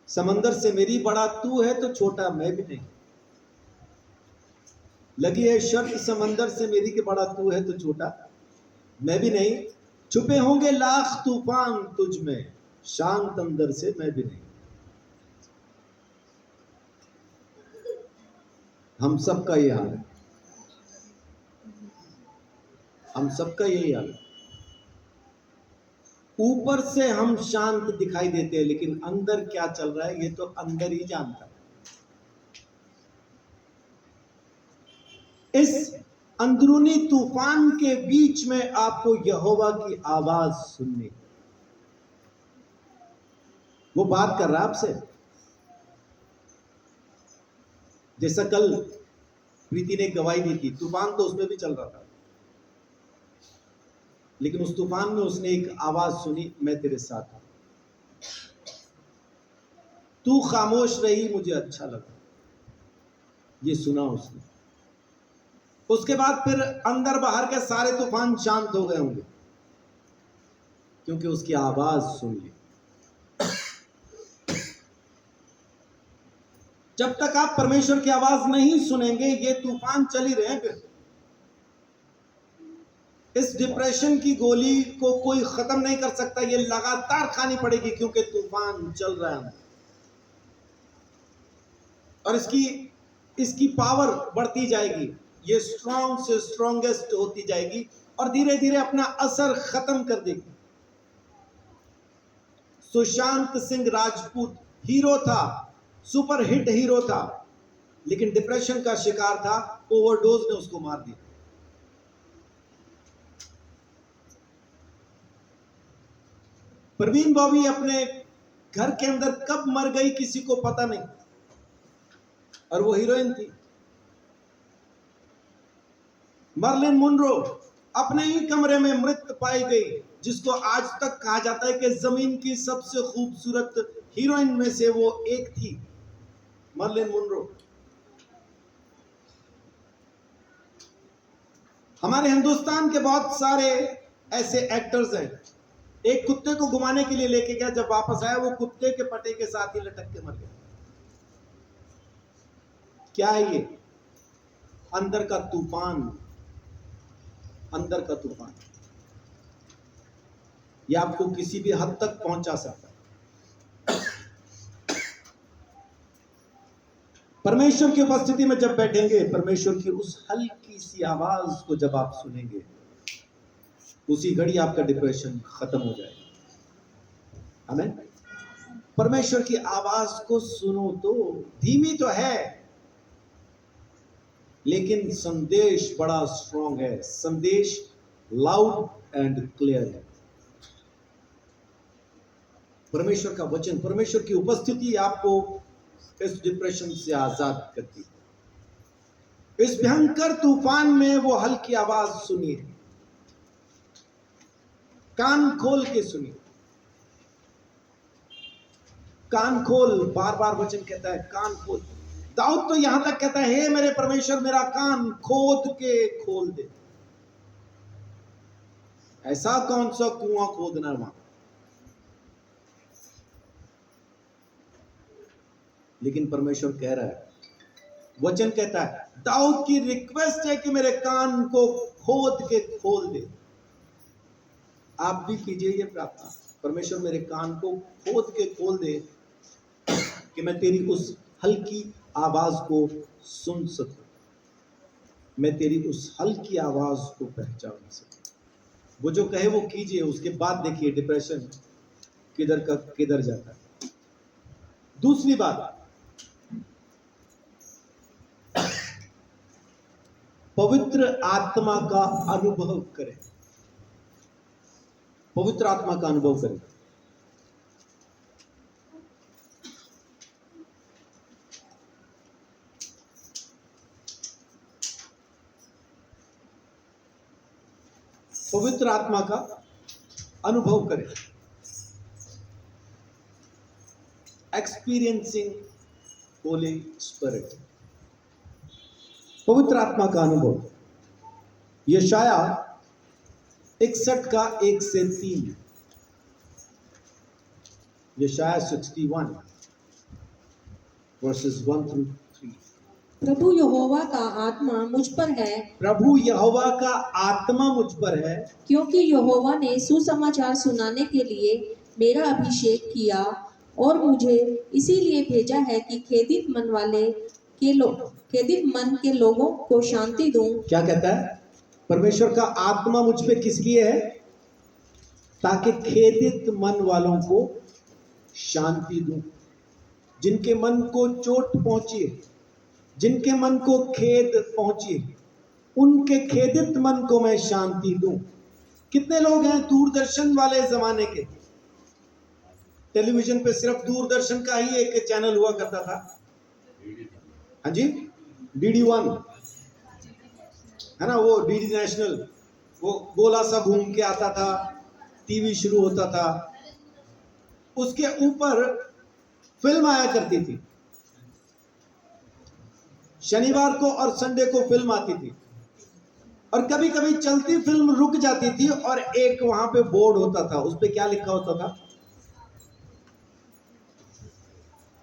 समंदर से मेरी, बड़ा तू है तो छोटा मैं भी नहीं। लगी है शर्त समंदर से मेरी कि बड़ा तू है तो छोटा मैं भी नहीं। छुपे होंगे लाख तूफान तुझ में, शांत अंदर से मैं भी नहीं। हम सबका ये हाल है, हम सबका यही हाल है। ऊपर से हम शांत दिखाई देते हैं, लेकिन अंदर क्या चल रहा है ये तो अंदर ही जानता है। इस अंदरूनी तूफान के बीच में आपको यहोवा की आवाज सुननी। वो बात कर रहा है आपसे। जैसा कल प्रीति ने गवाही दी थी, तूफान तो उसमें भी चल रहा था, लेकिन उस तूफान में उसने एक आवाज सुनी, मैं तेरे साथ हूं। तू खामोश रही, मुझे अच्छा लगा। ये सुना उसने। उसके बाद फिर अंदर बाहर के सारे तूफान शांत हो गए होंगे, क्योंकि उसकी आवाज सुन ली। जब तक आप परमेश्वर की आवाज नहीं सुनेंगे, ये तूफान चल ही रहे हैं। फिर इस डिप्रेशन की गोली को कोई खत्म नहीं कर सकता, ये लगातार खानी पड़ेगी, क्योंकि तूफान चल रहा है और इसकी पावर बढ़ती जाएगी। ये स्ट्रॉन्ग से स्ट्रॉन्गेस्ट होती जाएगी और धीरे धीरे अपना असर खत्म कर देगी। सुशांत सिंह राजपूत हीरो था, सुपर हिट हीरो था, लेकिन डिप्रेशन का शिकार था। ओवरडोज ने उसको मार दिया। परवीन बॉबी अपने घर के अंदर कब मर गई किसी को पता नहीं, और वो हीरोइन थी। मर्लिन मुनरो अपने ही कमरे में मृत पाई गई, जिसको आज तक कहा जाता है कि जमीन की सबसे खूबसूरत हीरोइन में से वो एक थी, मर्लिन मुनरो। हमारे हिंदुस्तान के बहुत सारे ऐसे एक्टर्स हैं। एक कुत्ते को घुमाने के लिए लेके गया, जब वापस आया वो कुत्ते के पटे के साथ ही लटक के मर गया। क्या है ये? अंदर का तूफान, अंदर का तूफान। ये आपको किसी भी हद तक पहुंचा सकता है। परमेश्वर की उपस्थिति में जब बैठेंगे, परमेश्वर की उस हल्की सी आवाज को जब आप सुनेंगे, उसी घड़ी आपका डिप्रेशन खत्म हो जाएगा। आमीन। परमेश्वर की आवाज को सुनो। तो धीमी तो है, लेकिन संदेश बड़ा स्ट्रॉन्ग है। संदेश लाउड एंड क्लियर है। परमेश्वर का वचन, परमेश्वर की उपस्थिति आपको इस डिप्रेशन से आजाद करती है। इस भयंकर तूफान में वो हल्की आवाज सुनिए, कान खोल के सुनिए। कान खोल, बार बार वचन कहता है कान खोल। दाऊद तो यहां तक कहता है, हे मेरे परमेश्वर मेरा कान खोद के खोल दे। ऐसा कौन सा कुआं खोदना वहां? लेकिन परमेश्वर कह रहा है, वचन कहता है, दाऊद की रिक्वेस्ट है कि मेरे कान को खोद के खोल दे। आप भी कीजिए ये प्रार्थना, परमेश्वर मेरे कान को खोद के खोल दे कि मैं तेरी उस हल्की आवाज को सुन सकूं, मैं तेरी उस हल्की आवाज को पहचान सकूं। वो जो कहे वो कीजिए, उसके बाद देखिए डिप्रेशन किधर का किधर जाता है। दूसरी बात, पवित्र आत्मा का अनुभव करें। पवित्र आत्मा का अनुभव करें। पवित्र आत्मा का अनुभव करें। एक्सपीरियंसिंग होली स्पिरिट, पवित्र आत्मा का अनुभव। यशाया 61 का 1 से 3। यशाया 61 वर्सेस 1 through 3।
प्रभु यहोवा का आत्मा मुझ पर है,
प्रभु यहोवा का आत्मा मुझ पर है,
क्योंकि यहोवा ने सुसमाचार सुनाने के लिए मेरा अभिषेक किया और मुझे इसीलिए भेजा है कि खेदित मन के लोगों को शांति दूं।
क्या कहता है? परमेश्वर का आत्मा मुझ पे किस लिए है? ताकि खेदित मन वालों को शांति दूं। जिनके मन को चोट पहुंची है, जिनके मन को खेद पहुंची है, उनके खेदित मन को मैं शांति दूं। कितने लोग हैं दूरदर्शन वाले जमाने के? टेलीविजन पे सिर्फ दूरदर्शन का ही एक चैनल हुआ करता था। हाँ जी, DD1 है ना, वो DD नेशनल। वो गोला सा घूम के आता था, टीवी शुरू होता था, उसके ऊपर फिल्म आया करती थी। शनिवार को और संडे को फिल्म आती थी, और कभी कभी चलती फिल्म रुक जाती थी और एक वहां पे बोर्ड होता था, उस पे क्या लिखा होता था?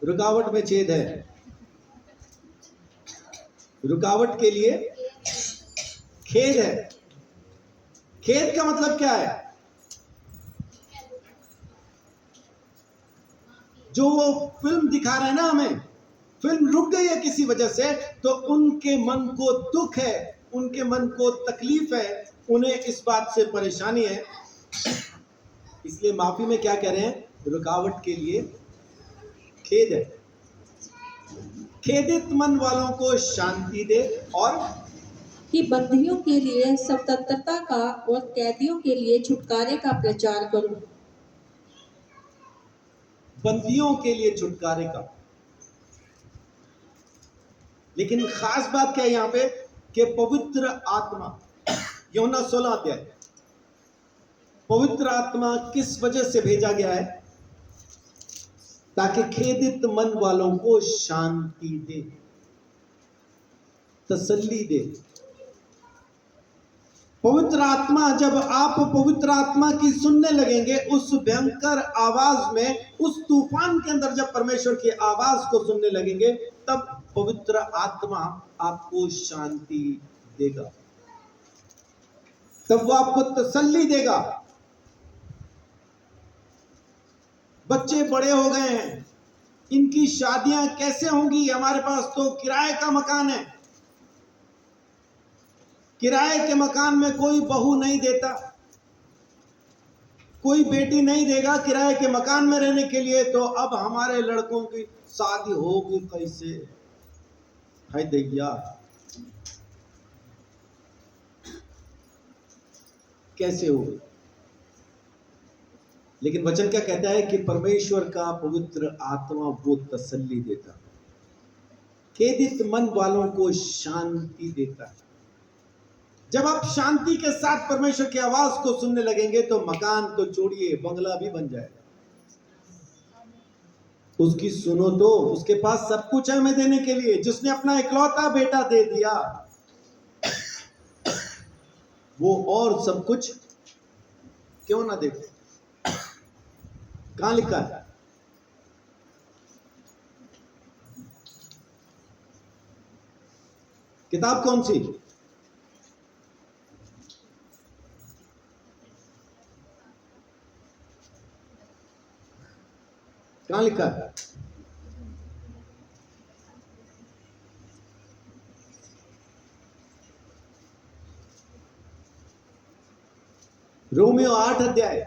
रुकावट में छेद है। रुकावट के लिए खेद है। खेद का मतलब क्या है? जो वो फिल्म दिखा रहे हैं ना हमें, फिल्म रुक गई है किसी वजह से, तो उनके मन को दुख है, उनके मन को तकलीफ है, उन्हें इस बात से परेशानी है। इसलिए माफी में क्या कह रहे हैं? रुकावट के लिए खेद है। खेदित मन वालों को शांति दे, और
कि बंदियों के लिए स्वतंत्रता का और कैदियों के लिए छुटकारे का प्रचार करूं।
बंदियों के लिए छुटकारे का। लेकिन खास बात क्या है यहां पे कि पवित्र आत्मा, यूहन्ना 16 अध्याय, पवित्र आत्मा किस वजह से भेजा गया है? ताकि खेदित मन वालों को शांति दे, तसल्ली दे। पवित्र आत्मा, जब आप पवित्र आत्मा की सुनने लगेंगे, उस भयंकर आवाज में, उस तूफान के अंदर जब परमेश्वर की आवाज को सुनने लगेंगे, तब पवित्र आत्मा आपको शांति देगा, तब वो आपको तसल्ली देगा। बच्चे बड़े हो गए हैं, इनकी शादियां कैसे होंगी? हमारे पास तो किराए का मकान है, किराए के मकान में कोई बहू नहीं देता, कोई बेटी नहीं देगा किराए के मकान में रहने के लिए, तो अब हमारे लड़कों की शादी होगी कैसे? हाय दैया, कैसे होगी? लेकिन वचन क्या कहता है कि परमेश्वर का पवित्र आत्मा वो तसल्ली देता, खेदित मन वालों को शांति देता। जब आप शांति के साथ परमेश्वर की आवाज को सुनने लगेंगे, तो मकान तो छोड़िए, बंगला भी बन जाएगा। उसकी सुनो तो, उसके पास सब कुछ है हमें देने के लिए। जिसने अपना इकलौता बेटा दे दिया, वो और सब कुछ क्यों ना दे? कहां लिखा है? किताब कौन सी? कहां लिखा है? रोमियो 8 अध्याय,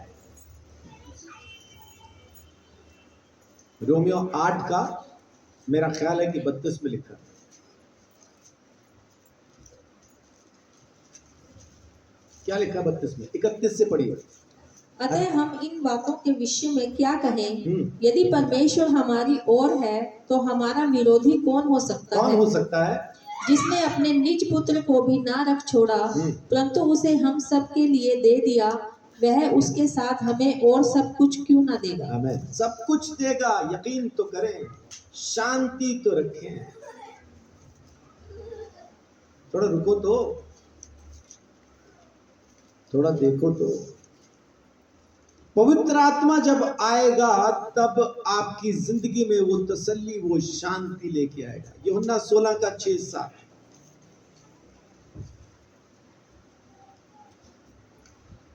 रोमियो 8 का मेरा ख्याल है कि 32 में लिखा। क्या लिखा 32 में? 31 से पढ़िए।
अतः हम इन बातों के विषय में क्या कहें? यदि परमेश्वर हमारी ओर है, तो हमारा विरोधी कौन हो सकता
कौन
है?
हो सकता है?
जिसने अपने निज पुत्र को भी ना रख छोड़ा, परंतु उसे हम सब के लिए दे दिया, वह उसके साथ हमें और सब कुछ क्यों ना देगा?
आमीन। सब कुछ देगा, यकीन तो करें, शांति तो रखें। थोड़ा रुको तो, थोड़ा देखो तो। पवित्र आत्मा जब आएगा, तब आपकी जिंदगी में वो तसल्ली, वो शांति लेके आएगा। यूहन्ना 16 का 6-7।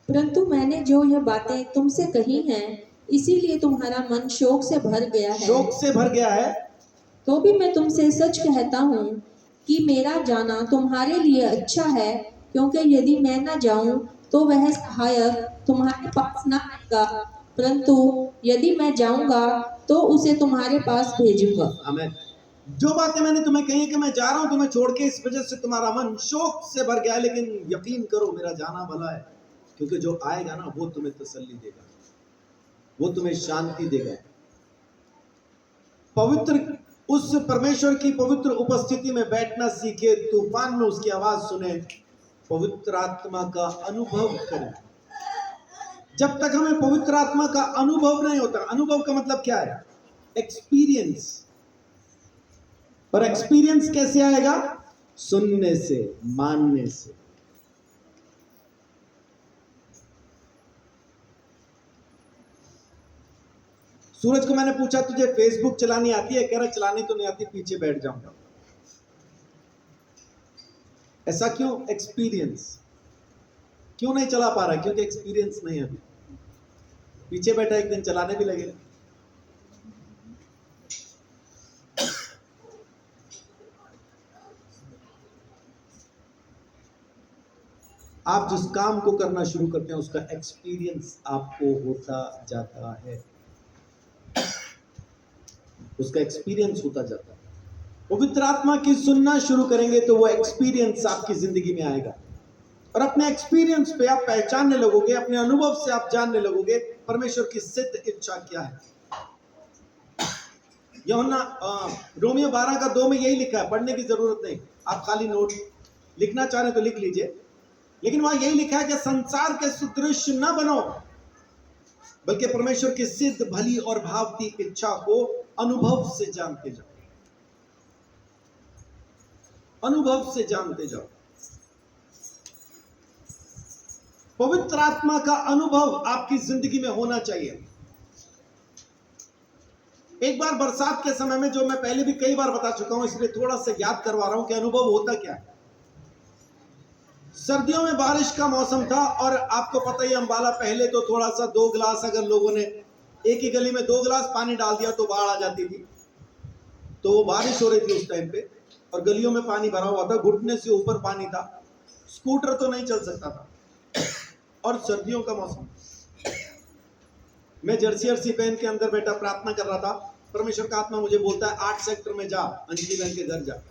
परंतु मैंने जो यह बातें तुमसे कही हैं, इसीलिए तुम्हारा मन शोक से भर गया है।
शोक से भर गया है।
तो भी मैं तुमसे सच कहता हूँ कि मेरा जाना तुम्हारे लिए अच्छा है, क्योंकि यदि मैं न जाऊं तो वह सहायक तुम्हारे पास न आएगा, परंतु यदि मैं जाऊंगा तो उसे तुम्हारे पास भेजूंगा।
आमीन। जो बातें मैंने तुम्हें कही है कि मैं जा रहा हूं तुम्हें छोड़ के, इस वजह से तुम्हारा मन शोक से भर गया है, लेकिन यकीन करो मेरा जाना भला है, क्योंकि जो आएगा ना वो तुम्हें तसल्ली देगा, वो तुम्हें शांति देगा। पवित्र उस परमेश्वर की पवित्र उपस्थिति में बैठना सीखे, तूफान में उसकी आवाज सुने, पवित्र आत्मा का अनुभव करें। जब तक हमें पवित्र आत्मा का अनुभव नहीं होता, अनुभव का मतलब क्या है? एक्सपीरियंस। और एक्सपीरियंस कैसे आएगा? सुनने से, मानने से। सूरज को मैंने पूछा तुझे फेसबुक चलानी आती है? कह रहा चलानी तो नहीं आती, पीछे बैठ जाऊंगा। ऐसा क्यों? एक्सपीरियंस। क्यों नहीं चला पा रहा? क्योंकि एक्सपीरियंस नहीं है अभी। पीछे बैठा, एक दिन चलाने भी लगेगा। आप जिस काम को करना शुरू करते हैं उसका एक्सपीरियंस आपको होता जाता है, उसका एक्सपीरियंस होता जाता है। पवित्र आत्मा की सुनना शुरू करेंगे तो वो एक्सपीरियंस आपकी जिंदगी में आएगा, और अपने एक्सपीरियंस पे आप पहचानने लगोगे, अपने अनुभव से आप जानने लगोगे परमेश्वर की सिद्ध इच्छा क्या है। यूहन्ना रोमियो 12:2 में यही लिखा है, पढ़ने की जरूरत नहीं, आप खाली नोट लिखना चाह रहे तो लिख लीजिए। लेकिन वहां यही लिखा है कि संसार के सदृश न बनो, बल्कि परमेश्वर की सिद्ध, भली और भावती इच्छा को अनुभव से जानते जाओ। अनुभव से जानते जाओ। पवित्र आत्मा का अनुभव आपकी जिंदगी में होना चाहिए। एक बार बरसात के समय में, जो मैं पहले भी कई बार बता चुका हूं, इसलिए थोड़ा सा याद करवा रहा हूं कि अनुभव होता क्या है। सर्दियों में बारिश का मौसम था, और आपको पता ही अंबाला पहले तो थोड़ा सा 2 गिलास, अगर लोगों ने एक ही गली में 2 गिलास पानी डाल दिया तो बाढ़ आ जाती थी। तो वो बारिश हो रही थी उस टाइम पे, और गलियों में पानी भरा हुआ था, घुटने से ऊपर पानी था, स्कूटर तो नहीं चल सकता था, और सर्दियों का मौसम। मैं जर्सी पहन के अंदर बैठा प्रार्थना कर रहा था। परमेश्वर का आत्मा मुझे बोलता है 8 सेक्टर में जा, अंजलि बहन के घर जा।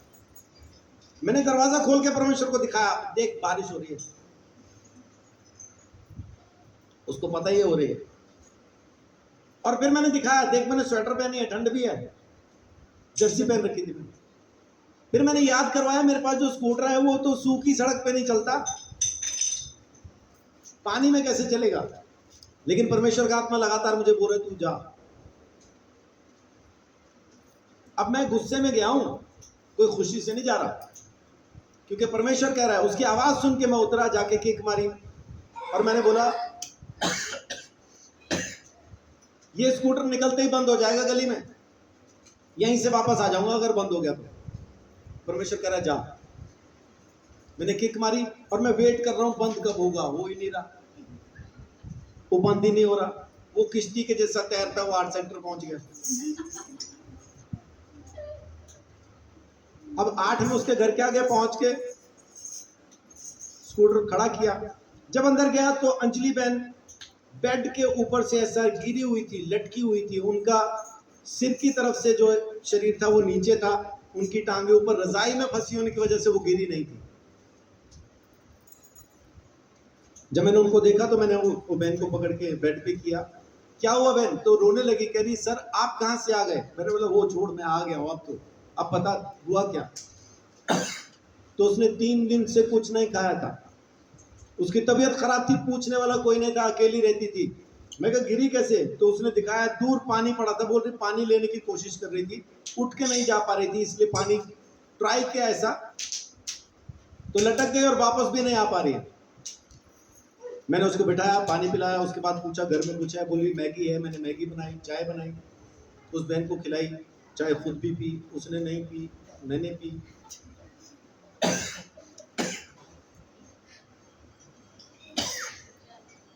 मैंने दरवाजा खोल के परमेश्वर को दिखाया, देख बारिश हो रही है। उसको पता ही हो रही है। और फिर मैंने दिखाया, देख मैंने स्वेटर पहनी है, ठंड भी है, जर्सी पहन रखी थी मैंने। फिर मैंने याद करवाया, मेरे पास जो स्कूटर है वो तो सूखी सड़क पे नहीं चलता, पानी में कैसे चलेगा। लेकिन परमेश्वर का आत्मा लगातार मुझे बोल रहा है तू जा। अब मैं गुस्से में गया हूं, कोई खुशी से नहीं जा रहा, क्योंकि परमेश्वर कह रहा है। उसकी आवाज सुन के मैं उतरा, जाके किक मारी, और मैंने बोला ये स्कूटर निकलते ही बंद हो जाएगा गली में, यहीं से वापस आ जाऊंगा अगर बंद हो गया तो। परमेश्वर कह रहा है जा। मैंने किक मारी, और मैं वेट कर रहा हूं बंद कब होगा, हो ही नहीं रहा, वो बंद ही नहीं हो रहा। वो किश्ती के जैसा तैरता हुआ 8 सेक्टर पहुंच गया। अब 8 में उसके घर के आगे पहुंच के स्कूटर खड़ा किया। जब अंदर गया तो अंजलि बहन बेड के ऊपर से ऐसा गिरी हुई थी, लटकी हुई थी। उनका सिर की तरफ से जो शरीर था वो नीचे था, उनकी टांगे ऊपर, रजाई में फंसी होने की वजह से वो गिरी नहीं थी। जब मैंने उनको देखा तो मैंने वो बहन को पकड़ के बेड पे किया, क्या हुआ बहन? तो रोने लगी, कह रही सर आप कहां से आ गए? मैंने बोला वो छोड़, मैं आ गया हूं, अब पता हुआ क्या? तो उसने 3 दिन से कुछ नहीं खाया था, उसकी तबीयत खराब थी, पूछने वाला कोई नहीं था, अकेली रहती थी। मैं कहा गिरी कैसे? तो उसने दिखाया, दूर पानी पड़ा था, बोल रही पानी लेने की कोशिश कर रही थी, उठ के नहीं जा पा रही थी, इसलिए पानी ट्राई किया ऐसा, तो लटक गई और वापस भी नहीं आ पा रही है। मैंने उसको बिठाया, पानी पिलाया, उसके बाद पूछा घर में कुछ है? बोली मैगी है। मैंने मैगी बनाई, चाय बनाई, उस बहन को खिलाई, चाय खुद भी पी, उसने नहीं पी, मैंने पी।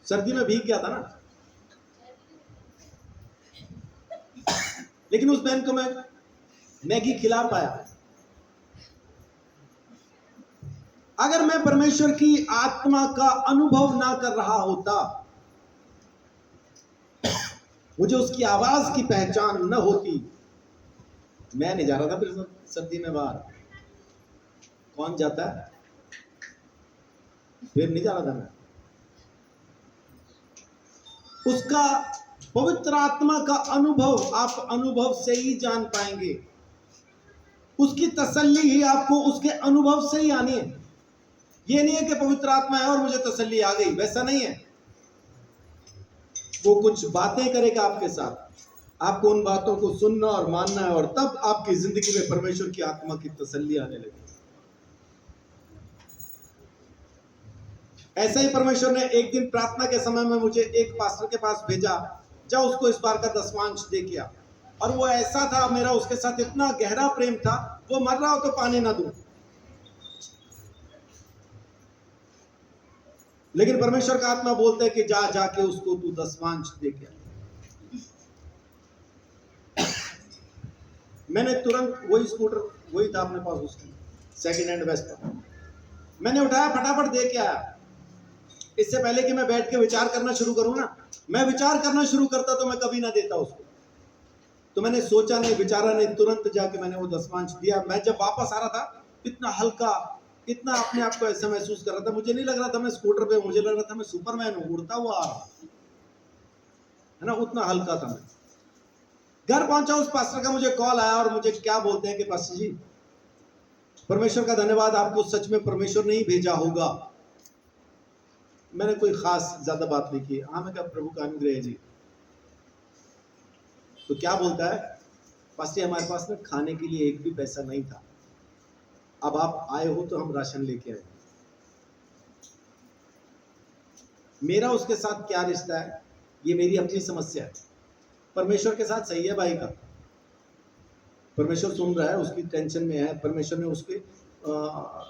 सर्दी में भीग गया था ना, लेकिन उस बहन को मैं मैगी खिला पाया। अगर मैं परमेश्वर की आत्मा का अनुभव ना कर रहा होता, मुझे उसकी आवाज की पहचान न होती, मैं नहीं जा रहा था फिर सर्दी में बाहर। कौन जाता है? फिर नहीं जा रहा था मैं। उसका पवित्र आत्मा का अनुभव आप अनुभव से ही जान पाएंगे। उसकी तसल्ली ही आपको उसके अनुभव से ही आनी है। ये नहीं है कि पवित्र आत्मा है और मुझे तसल्ली आ गई, वैसा नहीं है। वो कुछ बातें करेगा आपके साथ, आपको उन बातों को सुनना और मानना है, और तब आपकी जिंदगी में परमेश्वर की आत्मा की तसल्ली आने लगेगी। ऐसा ही परमेश्वर ने एक दिन प्रार्थना के समय में मुझे एक पास्टर के पास भेजा, जा उसको इस बार का दसवांश दे के आ। और वो ऐसा था, मेरा उसके साथ इतना गहरा प्रेम था, वो मर रहा हो तो पानी ना दूं, लेकिन परमेश्वर का आत्मा बोलता है कि जा जाके उसको तू दसवांश दे के आ। मैंने तुरंत वही स्कूटर, वही था अपने पास उसकी सेकंड हैंड वेस्पा, मैंने उठाया, फटाफट दे के आया। इससे पहले कि मैं बैठ के विचार करना शुरू करूं ना, मैं विचार करना शुरू करता तो मैं कभी ना देता उसको। तो मैंने सोचा नहीं, विचारा नहीं, तुरंत जाके मैंने वो दसवांश दिया। मैं जब वापस आ रहा था, इतना हल्का, इतना अपने आप को ऐसा महसूस कर रहा था, मुझे नहीं लग रहा था मैं स्कूटर पे, मुझे लग रहा था मैं सुपरमैन हूं, उड़ता हुआ आ रहा है ना, उतना हल्का था मैं। घर पहुंचा, उस पास्टर का मुझे कॉल आया और मुझे क्या बोलते हैं कि पास्टर जी, परमेश्वर का धन्यवाद, आपको सच में परमेश्वर ने ही भेजा होगा। मैंने कोई खास ज्यादा बात नहीं की, हाँ मैं कहा प्रभु का अनुग्रह है जी। तो क्या बोलता है, पास्टर हमारे पास में खाने के लिए एक भी पैसा नहीं था, अब आप आए हो तो हम राशन लेके आए। मेरा उसके साथ क्या रिश्ता है, ये मेरी अपनी समस्या है। परमेश्वर के साथ सही है भाई का, परमेश्वर सुन रहा है, उसकी टेंशन में है, परमेश्वर ने उसके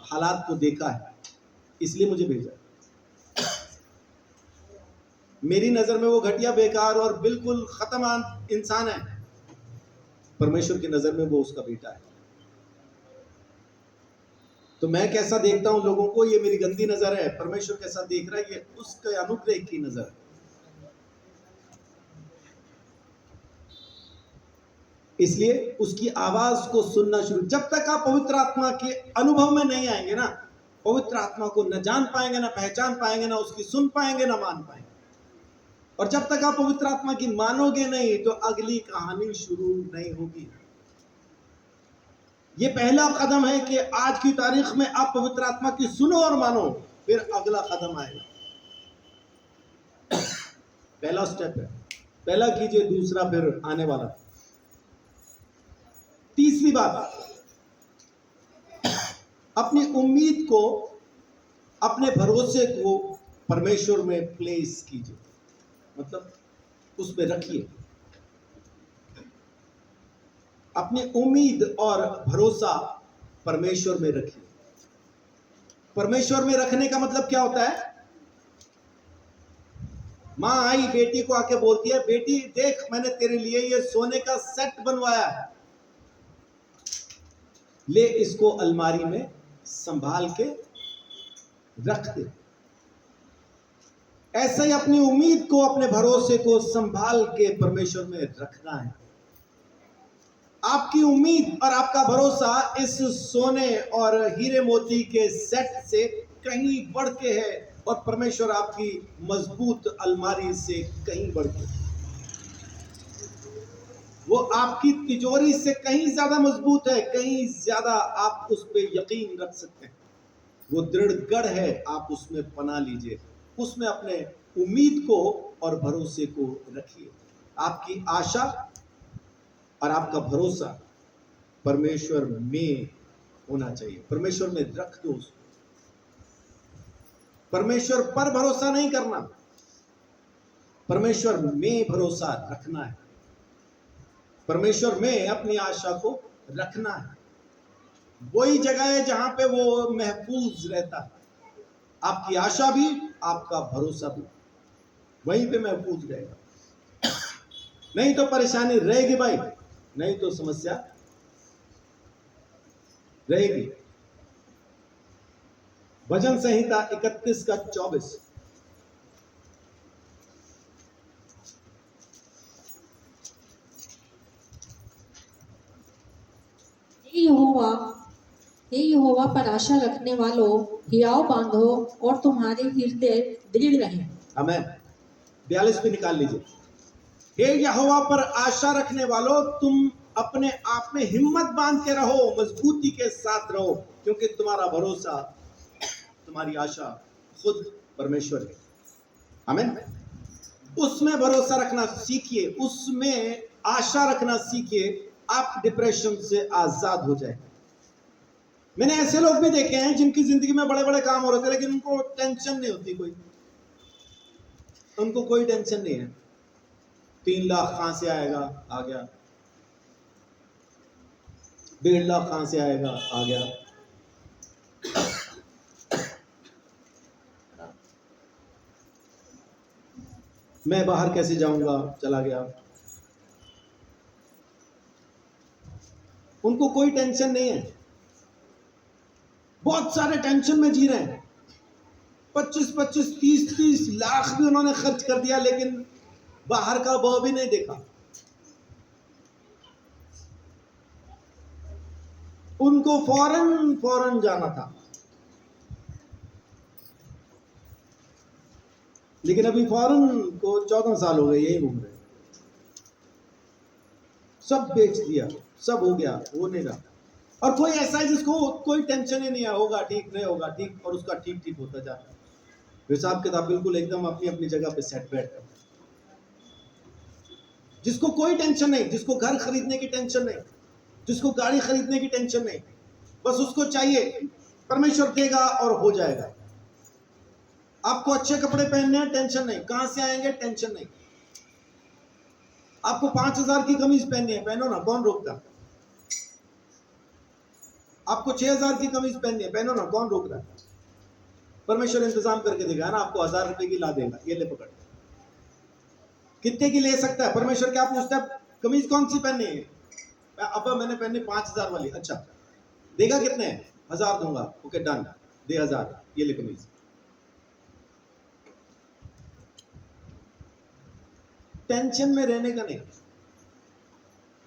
हालात को देखा है, इसलिए मुझे भेजा। मेरी नजर में वो घटिया, बेकार और बिल्कुल खत्म इंसान है, परमेश्वर की नजर में वो उसका बेटा है। तो मैं कैसा देखता हूं लोगों को, ये मेरी गंदी नजर है, परमेश्वर कैसा देख रहा है, ये उसके अनुग्रह की नजर है। इसलिए उसकी आवाज को सुनना शुरू, जब तक आप पवित्र आत्मा के अनुभव में नहीं आएंगे ना, पवित्र आत्मा को न जान पाएंगे, ना पहचान पाएंगे, ना उसकी सुन पाएंगे, ना मान पाएंगे। और जब तक आप पवित्र आत्मा की मानोगे नहीं, तो अगली कहानी शुरू नहीं होगी। ये पहला कदम है कि आज की तारीख में आप पवित्र आत्मा की सुनो और मानो, फिर अगला कदम आएगा। पहला स्टेप है, पहला कीजिए, दूसरा फिर आने वाला। तीसरी बात, अपनी उम्मीद को, अपने भरोसे को परमेश्वर में प्लेस कीजिए, मतलब उस पे रखिए। अपनी उम्मीद और भरोसा परमेश्वर में रखिए। परमेश्वर में रखने का मतलब क्या होता है, मां आई बेटी को आके बोलती है, बेटी देख मैंने तेरे लिए ये सोने का सेट बनवाया है, ले इसको अलमारी में संभाल के रख दे। ऐसे ही अपनी उम्मीद को, अपने भरोसे को संभाल के परमेश्वर में रखना है। आपकी उम्मीद और आपका भरोसा इस सोने और हीरे मोती के सेट से कहीं बढ़ के है, और परमेश्वर आपकी मजबूत अलमारी से कहीं बढ़ के, वो आपकी तिजोरी से कहीं ज्यादा मजबूत है, कहीं ज्यादा आप उस पर यकीन रख सकते हैं। वो दृढ़ गढ़ है, आप उसमें पना लीजिए, उसमें अपने उम्मीद को और भरोसे को रखिए। आपकी आशा और आपका भरोसा परमेश्वर में होना चाहिए, परमेश्वर में रख दो उसको। परमेश्वर पर भरोसा नहीं करना, परमेश्वर में भरोसा रखना है, परमेश्वर में अपनी आशा को रखना है। वही जगह है जहां पे वो महफूज रहता है। आपकी आशा भी, आपका भरोसा भी वहीं पे महफूज रहेगा। नहीं तो परेशानी रहेगी भाई, नहीं तो समस्या रहेगी। भजन संहिता 31 का 24।
हे यहोवा पर आशा रखने वालों, हियाव बांधो और तुम्हारे हृदय दृढ़ रहे।
हमें 42 पे निकाल लीजिए। हे यहोवा पर आशा रखने वालों, तुम अपने आप में हिम्मत बांध के रहो, मजबूती के साथ रहो, क्योंकि तुम्हारा भरोसा तुम्हारी आशा खुद परमेश्वर है। आमीन। उसमें भरोसा रखना सीखिए, उसमें आशा रखना सीखिए, आप डिप्रेशन से आजाद हो जाए। मैंने ऐसे लोग भी देखे हैं जिनकी जिंदगी में बड़े बड़े काम हो रहे थे, लेकिन उनको टेंशन नहीं होती, उनको कोई टेंशन नहीं है। 3 लाख कहां से आएगा, आ गया। 1.5 लाख कहां से आएगा, आ गया। मैं बाहर कैसे जाऊंगा, चला गया। उनको कोई टेंशन नहीं है। बहुत सारे टेंशन में जी रहे हैं। 25-25, 30-30 लाख भी उन्होंने खर्च कर दिया, लेकिन बाहर का वो भी नहीं देखा। उनको फॉरेन जाना था, लेकिन अभी फॉरेन को 14 साल हो गए यही घूम रहे। सब बेच दिया, सब हो गया, वो नहीं रहा। और कोई ऐसा है जिसको कोई टेंशन ही नहीं है, होगा ठीक, नहीं होगा ठीक, और उसका ठीक ठीक होता जा रहा है। हिसाब किताब बिल्कुल एकदम अपनी अपनी जगह पे सेट बैठ कर। जिसको कोई टेंशन नहीं, जिसको घर खरीदने की टेंशन नहीं, जिसको गाड़ी खरीदने की टेंशन नहीं, बस उसको चाहिए परमेश्वर देगा और हो जाएगा। आपको अच्छे कपड़े पहनने हैं, टेंशन नहीं, कहां से आएंगे, टेंशन नहीं। आपको 5,000 की कमीज पहननी है, पहनो ना, कौन रोकता। आपको 6,000 की कमीज पहननी है, पहनो ना, कौन रोक रहा है। परमेश्वर इंतजाम करके देगा ना, आपको 1,000 रुपए की ला देगा। ये ले पकड़। कितने की ले सकता है परमेश्वर? क्या पूछता है, कमीज कौन सी पहननी है? अब मैंने पहनी 5,000 वाली। अच्छा, देगा कितने? 1,000 दूंगा। ओके डन, दे 1,000, ये ले कमीज। टेंशन में रहने का नहीं है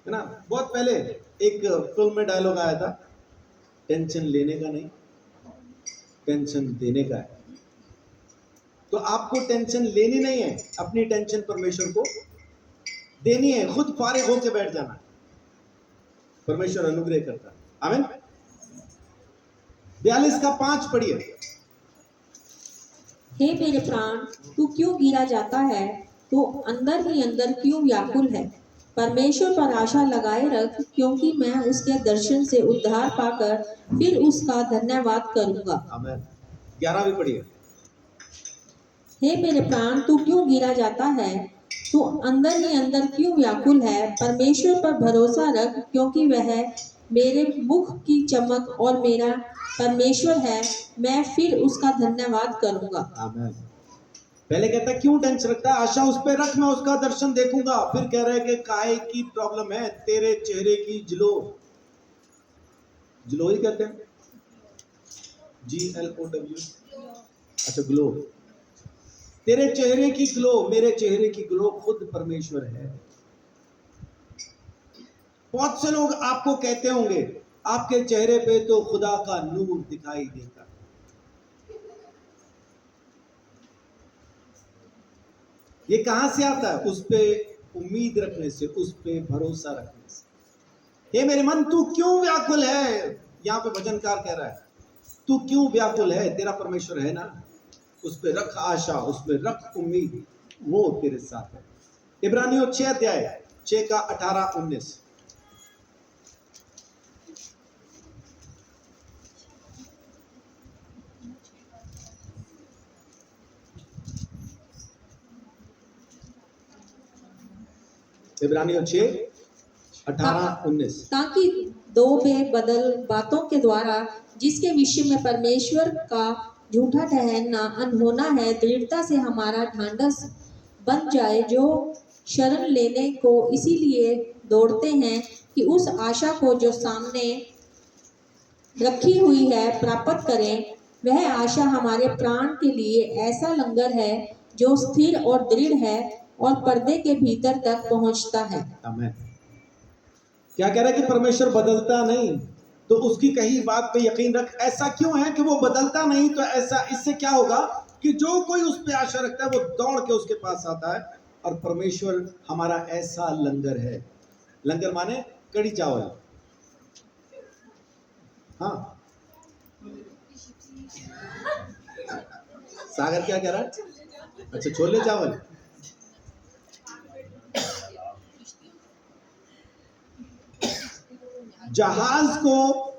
ना। बहुत पहले एक फिल्म में डायलॉग आया था, टेंशन लेने का नहीं, टेंशन देने का है। तो आपको टेंशन लेनी नहीं है, अपनी टेंशन परमेश्वर को देनी है। खुद फारिग होकर बैठ जाना, परमेश्वर अनुग्रह करता है। आमीन। 42 का 5 पढ़िए।
हे मेरे प्राण, तू क्यों गिरा जाता है, तू अंदर ही अंदर क्यों व्याकुल है। परमेश्वर पर आशा लगाए रख, क्योंकि मैं उसके दर्शन से उद्धार पाकर फिर उसका धन्यवाद करूंगा।
आमीन। 11 भी पढ़िए।
हे मेरे प्राण, तू क्यों गिरा जाता है, तू अंदर ही अंदर क्यों व्याकुल है। परमेश्वर पर भरोसा रख, क्योंकि वह मेरे मुख की चमक और मेरा परमेश्वर है, मैं फिर उसका धन्यवाद करूंगा।
आमीन। पहले कहता है क्यों टेंशन रखता है, आशा उस पर रख, मैं उसका दर्शन देखूंगा। फिर कह रहा है कि काहे की प्रॉब्लम है, तेरे चेहरे की जलो, जलो ही कहते हैं, GLOW। अच्छा, ग्लो। तेरे चेहरे की ग्लो, मेरे चेहरे की ग्लो खुद परमेश्वर है। बहुत से लोग आपको कहते होंगे, आपके चेहरे पे तो खुदा का नूर दिखाई देता है। ये कहां से आता है? उस पे उम्मीद रखने से, उस पे भरोसा रखने से। हे मेरे मन, तू क्यों व्याकुल है। यहां पे भजनकार कह रहा है, तू क्यों व्याकुल है, तेरा परमेश्वर है ना, उस पे रख आशा, उस पे रख उम्मीद, वो तेरे साथ है। इब्रानियों 6 अध्याय 6 का 18-19। इब्रानियों 6:18-19।
ताकि दो बेबदल बातों के द्वारा, जिसके विषय में परमेश्वर का झूठा ठहरना अनहोना है, दृढ़ता से हमारा ढांढस बन जाए, जो शरण लेने को इसीलिए दौड़ते हैं कि उस आशा को जो सामने रखी हुई है प्राप्त करें। वह आशा हमारे प्राण के लिए ऐसा लंगर है जो स्थिर और दृढ़ है और पर्दे के भीतर तक पहुंचता है।
आमीन। क्या कह रहा है कि परमेश्वर बदलता नहीं, तो उसकी कही बात पे यकीन रख। ऐसा क्यों है कि वो बदलता नहीं? तो ऐसा, इससे क्या होगा कि जो कोई उस पे आशा रखता है वो दौड़ के उसके पास आता है। और परमेश्वर हमारा ऐसा लंगर है। लंगर माने कड़ी चावल। हाँ, सागर क्या कह रहा है? अच्छा, छोले चावल। जहाज को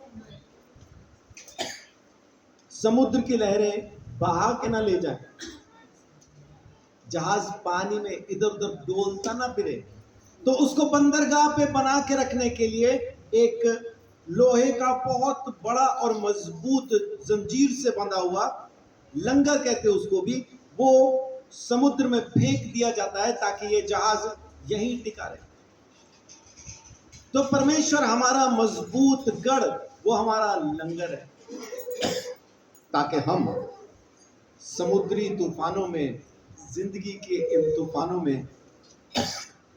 समुद्र की लहरें बहा के ना ले जाए, जहाज पानी में इधर उधर डोलता ना फिरे, तो उसको बंदरगाह पे बना के रखने के लिए एक लोहे का बहुत बड़ा और मजबूत जंजीर से बंधा हुआ, लंगर कहते हैं उसको भी, वो समुद्र में फेंक दिया जाता है ताकि ये जहाज यहीं टिका रहे। तो परमेश्वर हमारा मजबूत गढ़, वो हमारा लंगर है, ताकि हम समुद्री तूफानों में, जिंदगी के इन तूफानों में,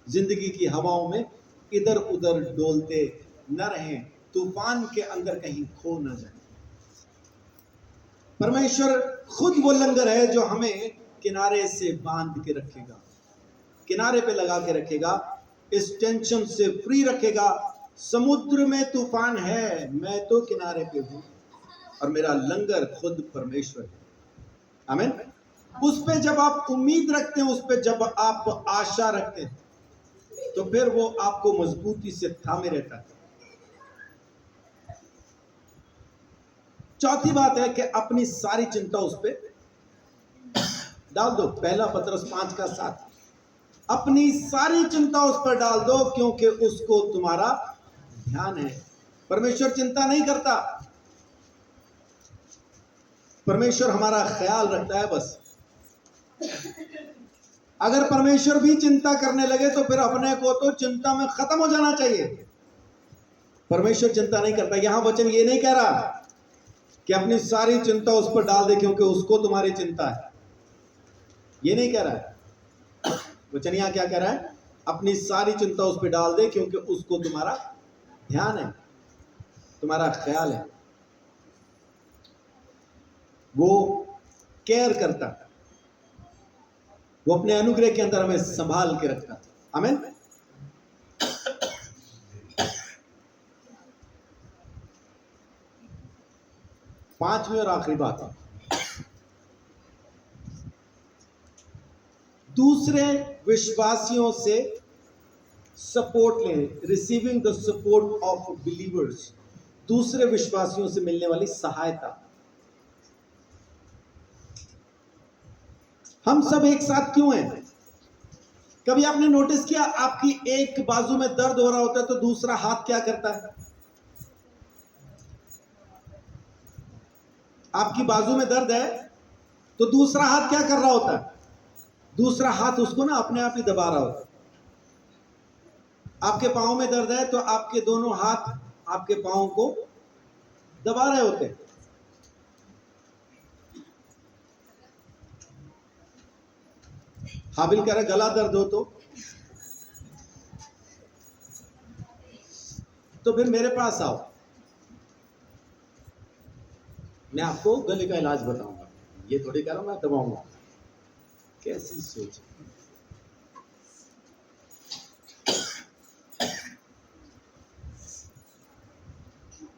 जिंदगी की हवाओं में इधर उधर डोलते न रहें, तूफान के अंदर कहीं खो न जाए। परमेश्वर खुद वो लंगर है जो हमें किनारे से बांध के रखेगा, किनारे पे लगा के रखेगा, इस टेंशन से फ्री रखेगा। समुद्र में तूफान है, मैं तो किनारे पे हूं और मेरा लंगर खुद परमेश्वर है। आमीन। उस पे जब आप उम्मीद रखते हैं, उस पे जब आप आशा रखते हैं, तो फिर वो आपको मजबूती से थामे रहता है। चौथी बात है कि अपनी सारी चिंता उस पे डाल दो। पहला पतरस 5:7, अपनी सारी चिंता उस पर डाल दो क्योंकि उसको तुम्हारा ध्यान है। परमेश्वर चिंता नहीं करता, परमेश्वर हमारा ख्याल रखता है बस। अगर परमेश्वर भी चिंता करने लगे तो फिर अपने को तो चिंता में खत्म हो जाना चाहिए। परमेश्वर चिंता नहीं करता। यहां वचन ये नहीं कह रहा कि अपनी सारी चिंता उस पर डाल दे क्योंकि उसको तुम्हारी चिंता है, ये नहीं कह रहा है। वचन यहां क्या कह रहा है? अपनी सारी चिंता उस पर डाल दे क्योंकि उसको तुम्हारा ध्यान है, तुम्हारा ख्याल है, वो केयर करता है, वो अपने अनुग्रह के अंदर हमें संभाल के रखता है। आमीन। पांचवी और आखिरी बात है, दूसरे विश्वासियों से सपोर्ट लें, receiving the support of believers, दूसरे विश्वासियों से मिलने वाली सहायता। हम सब एक साथ क्यों हैं? कभी आपने नोटिस किया, आपकी एक बाजू में दर्द हो रहा होता है तो दूसरा हाथ क्या करता है? आपकी बाजू में दर्द है तो दूसरा हाथ क्या कर रहा होता है? दूसरा हाथ उसको ना अपने आप ही दबा रहा होता है। आपके पांव में दर्द है तो आपके दोनों हाथ आपके पांव को दबा रहे होते हैं। हाबिल कह रहा गला दर्द हो तो फिर मेरे पास आओ, मैं आपको गले का इलाज बताऊंगा। ये थोड़ी कह रहा हूं मैं दबाऊंगा। कैसी सोच।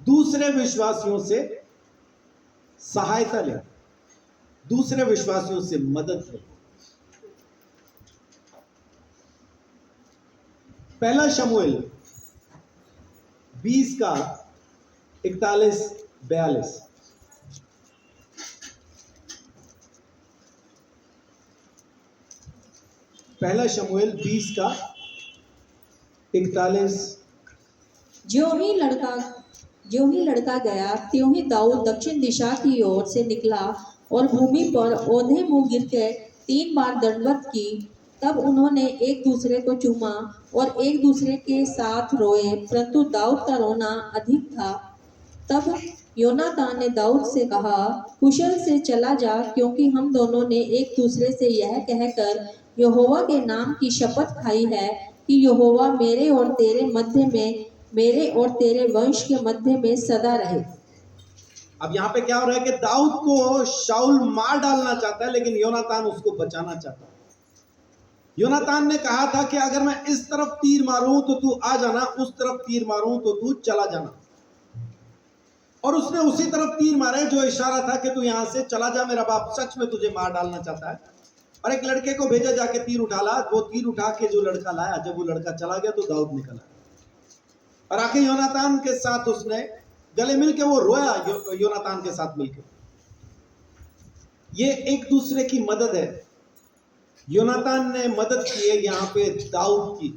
दूसरे विश्वासियों से सहायता ले, दूसरे विश्वासियों से मदद ले। पहला शमूएल 20:41-42। पहला शमूएल 20:41।
ज्यों ही लड़का गया त्यों ही दाऊद दक्षिण दिशा की ओर से निकला और भूमि पर औंधे मुंह गिरकर 3 बार दंडवत की। तब उन्होंने एक दूसरे को चूमा और एक दूसरे के साथ रोए, परंतु दाऊद का रोना अधिक था। तब योनातान ने दाऊद से कहा, कुशल से चला जा, क्योंकि हम दोनों ने एक दूसरे से यह कहकर यहोवा के नाम की शपथ खाई है कि यहोवा मेरे और तेरे मध्य में, मेरे और तेरे वंश के मध्य में सदा रहे।
अब यहाँ पे क्या हो रहा है कि दाऊद को शाऊल मार डालना चाहता है, लेकिन योनातान उसको बचाना चाहता है। योनातान ने कहा था कि अगर मैं इस तरफ तीर मारूं तो तू आ जाना, उस तरफ तीर मारूं तो तू चला जाना। और उसने उसी तरफ तीर मारे जो इशारा था कि तू यहां से चला जा, मेरा बाप सच में तुझे मार डालना चाहता है। और एक लड़के को भेजा जाके तीर उठा ला। वो तीर उठा के जो लड़का लाया, जब वो लड़का चला गया तो दाऊद निकला और आके योनातान के साथ उसने गले मिलके वो रोया, योनातान के साथ मिलके। ये एक दूसरे की मदद है। योनातान ने मदद की है यहाँ पे दाऊद की,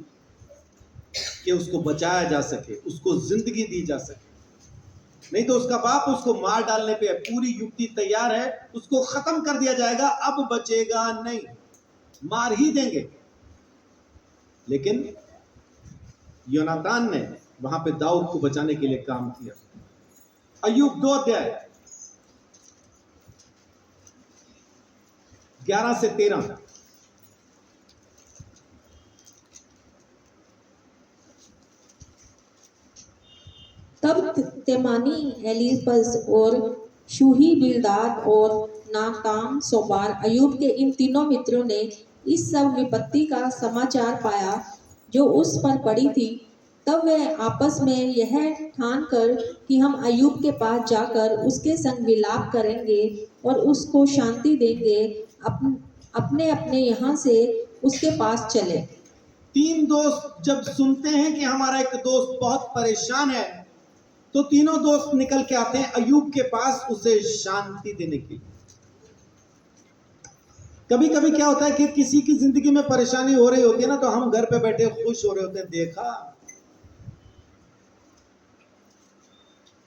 कि उसको बचाया जा सके, उसको जिंदगी दी जा सके। नहीं तो उसका बाप उसको मार डालने पे पूरी युक्ति तैयार है, उसको खत्म कर दिया जाएगा, अब बचेगा नहीं, मार ही देंगे। लेकिन योनातान ने वहां पे दाऊद को बचाने के लिए काम किया। अय्यूब 2 अध्याय 11 से 13।
तब तेमानी एलीपज और शूही बिल्दाद और नाताम सोबार अयूब के इन तीनों मित्रों ने इस सब विपत्ति का समाचार पाया जो उस पर पड़ी थी। तब वे आपस में यह ठान कर कि हम अयूब के पास जाकर उसके संग विलाप करेंगे और उसको शांति देंगे, अपने अपने यहाँ से उसके पास चले।
3 दोस्त जब सुनते हैं कि हमारा एक दोस्त बहुत परेशान है, तो तीनों दोस्त निकल के आते हैं अयूब के पास उसे शांति देने के लिए। कभी कभी क्या होता है कि किसी की जिंदगी में परेशानी हो रही होती है ना, तो हम घर पे बैठे खुश हो रहे होते हैं, देखा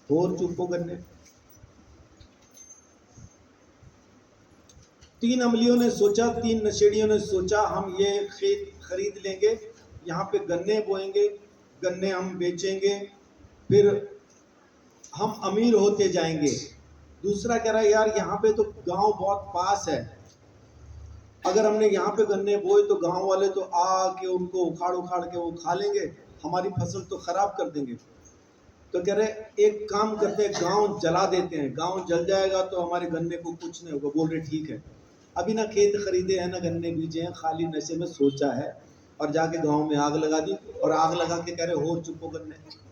और चुप करने। 3 अमलियों ने सोचा, 3 नशेड़ियों ने सोचा, हम ये खेत खरीद लेंगे, यहाँ पे गन्ने बोएंगे, गन्ने हम बेचेंगे, फिर हम अमीर होते जाएंगे। दूसरा कह रहा है यार यहाँ पे तो गांव बहुत पास है, अगर हमने यहाँ पे गन्ने बोए तो गांव वाले तो आके उनको उखाड़ उखाड़ के वो खा लेंगे, हमारी फसल तो खराब कर देंगे। तो कह रहे एक काम करते हैं, गांव जला देते हैं, गांव जल जाएगा तो हमारे गन्ने को कुछ नहीं होगा। बोल रहे ठीक है। अभी ना खेत खरीदे हैं ना गन्ने बीजे हैं, खाली नशे में सोचा है और जाके गांव में आग लगा दी, और आग लगा के कह रहे हो चुप हो गन्ने।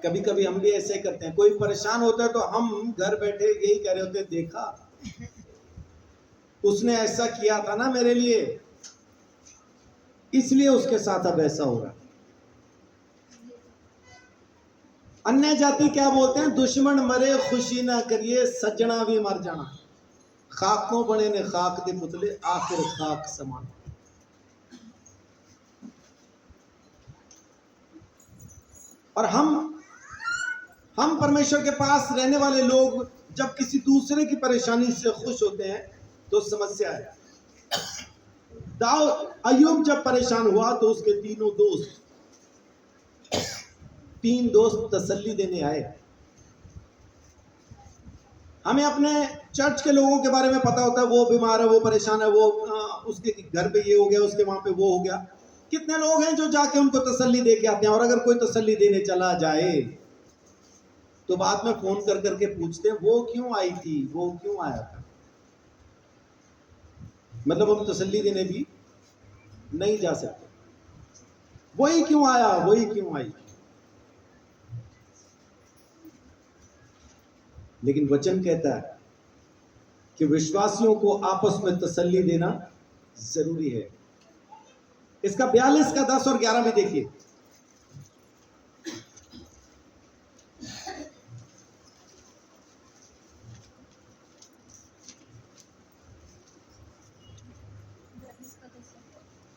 कभी कभी हम भी ऐसे करते हैं, कोई परेशान होता है तो हम घर बैठे यही कह रहे होते हैं, देखा उसने ऐसा किया था ना मेरे लिए, इसलिए उसके साथ अब ऐसा हो रहा। अन्य जाति क्या बोलते हैं, दुश्मन मरे खुशी ना करिए, सज्जना भी मर जाना, खाकों बने ने खाक दे पुतले, आखिर खाक समान। और हम परमेश्वर के पास रहने वाले लोग जब किसी दूसरे की परेशानी से खुश होते हैं तो समस्या है। अय्यूब जब परेशान हुआ तो उसके 3 दोस्त तसल्ली देने आए। हमें अपने चर्च के लोगों के बारे में पता होता है, वो बीमार है, वो परेशान है, वो उसके घर पे ये हो गया, उसके वहां पे वो हो गया। कितने लोग हैं जो जाके उनको तसल्ली दे के आते हैं, और अगर कोई तसल्ली देने चला जाए तो बाद में फोन कर करके पूछते हैं वो क्यों आई थी, वो क्यों आया था। मतलब हम तसल्ली देने भी नहीं जा सकते, वही क्यों आया, वही क्यों आई। लेकिन वचन कहता है कि विश्वासियों को आपस में तसल्ली देना जरूरी है। इसका 42 का 10 और 11 में देखिए।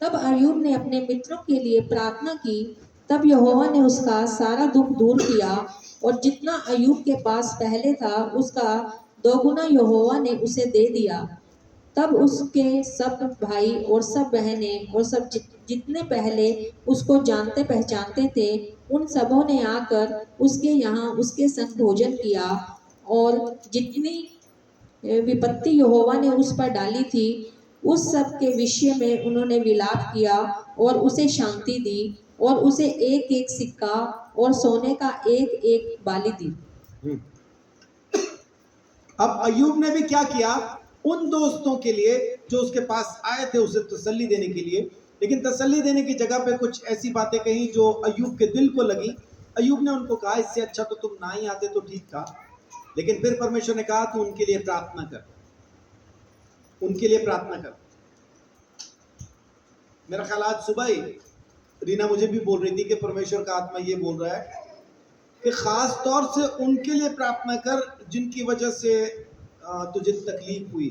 तब अय्यूब ने अपने मित्रों के लिए प्रार्थना की, तब यहोवा ने उसका सारा दुख दूर किया, और जितना अय्यूब के पास पहले था उसका 2 गुना यहोवा ने उसे दे दिया। तब उसके सब भाई और सब बहनें और सब जितने पहले उसको जानते पहचानते थे, उन सबों ने आकर उसके यहाँ उसके संग भोजन किया, और जितनी विपत्ति यहोवा ने उस पर डाली थी उस सब के विषय में उन्होंने विलाप किया और उसे शांति दी, और उसे एक एक सिक्का और सोने का एक एक बाली दी।
अब अय्यूब ने भी क्या किया, उन दोस्तों के लिए जो उसके पास आए थे उसे तसल्ली देने के लिए, लेकिन तसल्ली देने की जगह पे कुछ ऐसी बातें कही जो अय्यूब के दिल को लगी। अय्यूब ने उनको कहा, इससे अच्छा तो तुम ना ही आते तो ठीक था। लेकिन फिर परमेश्वर ने कहा, तू उनके लिए प्रार्थना कर, उनके लिए प्रार्थना कर। मेरा ख्याल आज सुबह ही रीना मुझे भी बोल रही थी कि परमेश्वर का आत्मा ये बोल रहा है कि खास तौर से उनके लिए प्रार्थना कर जिनकी वजह से तुझे तकलीफ हुई।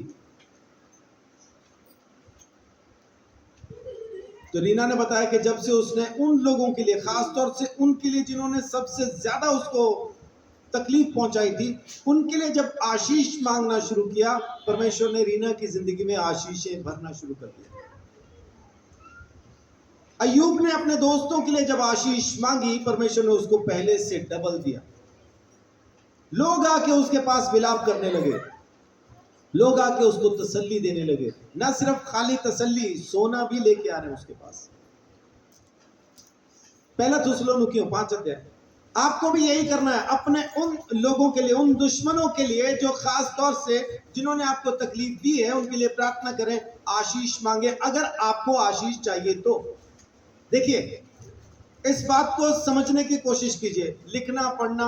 तो रीना ने बताया कि जब से उसने उन लोगों के लिए, खास तौर से उनके लिए जिन्होंने सबसे ज्यादा उसको तकलीफ पहुंचाई थी, उनके लिए जब आशीष मांगना शुरू किया, परमेश्वर ने रीना की जिंदगी में आशीषें भरना शुरू कर दिया। अय्यूब ने अपने दोस्तों के लिए जब आशीष मांगी, परमेश्वर ने उसको पहले से डबल दिया। लोग आके उसके पास विलाप करने लगे, लोग आके उसको तसल्ली देने लगे। ना सिर्फ खाली तसल्ली, सोना भी लेके आ रहे हैं उसके पास। पहला थिस्सलुनीकियों 5 अध्याय। आपको भी यही करना है, अपने उन लोगों के लिए, उन दुश्मनों के लिए जो खास तौर से जिन्होंने आपको तकलीफ दी है, उनके लिए प्रार्थना करें, आशीष मांगे अगर आपको आशीष चाहिए तो। देखिए, इस बात को समझने की कोशिश कीजिए। लिखना पढ़ना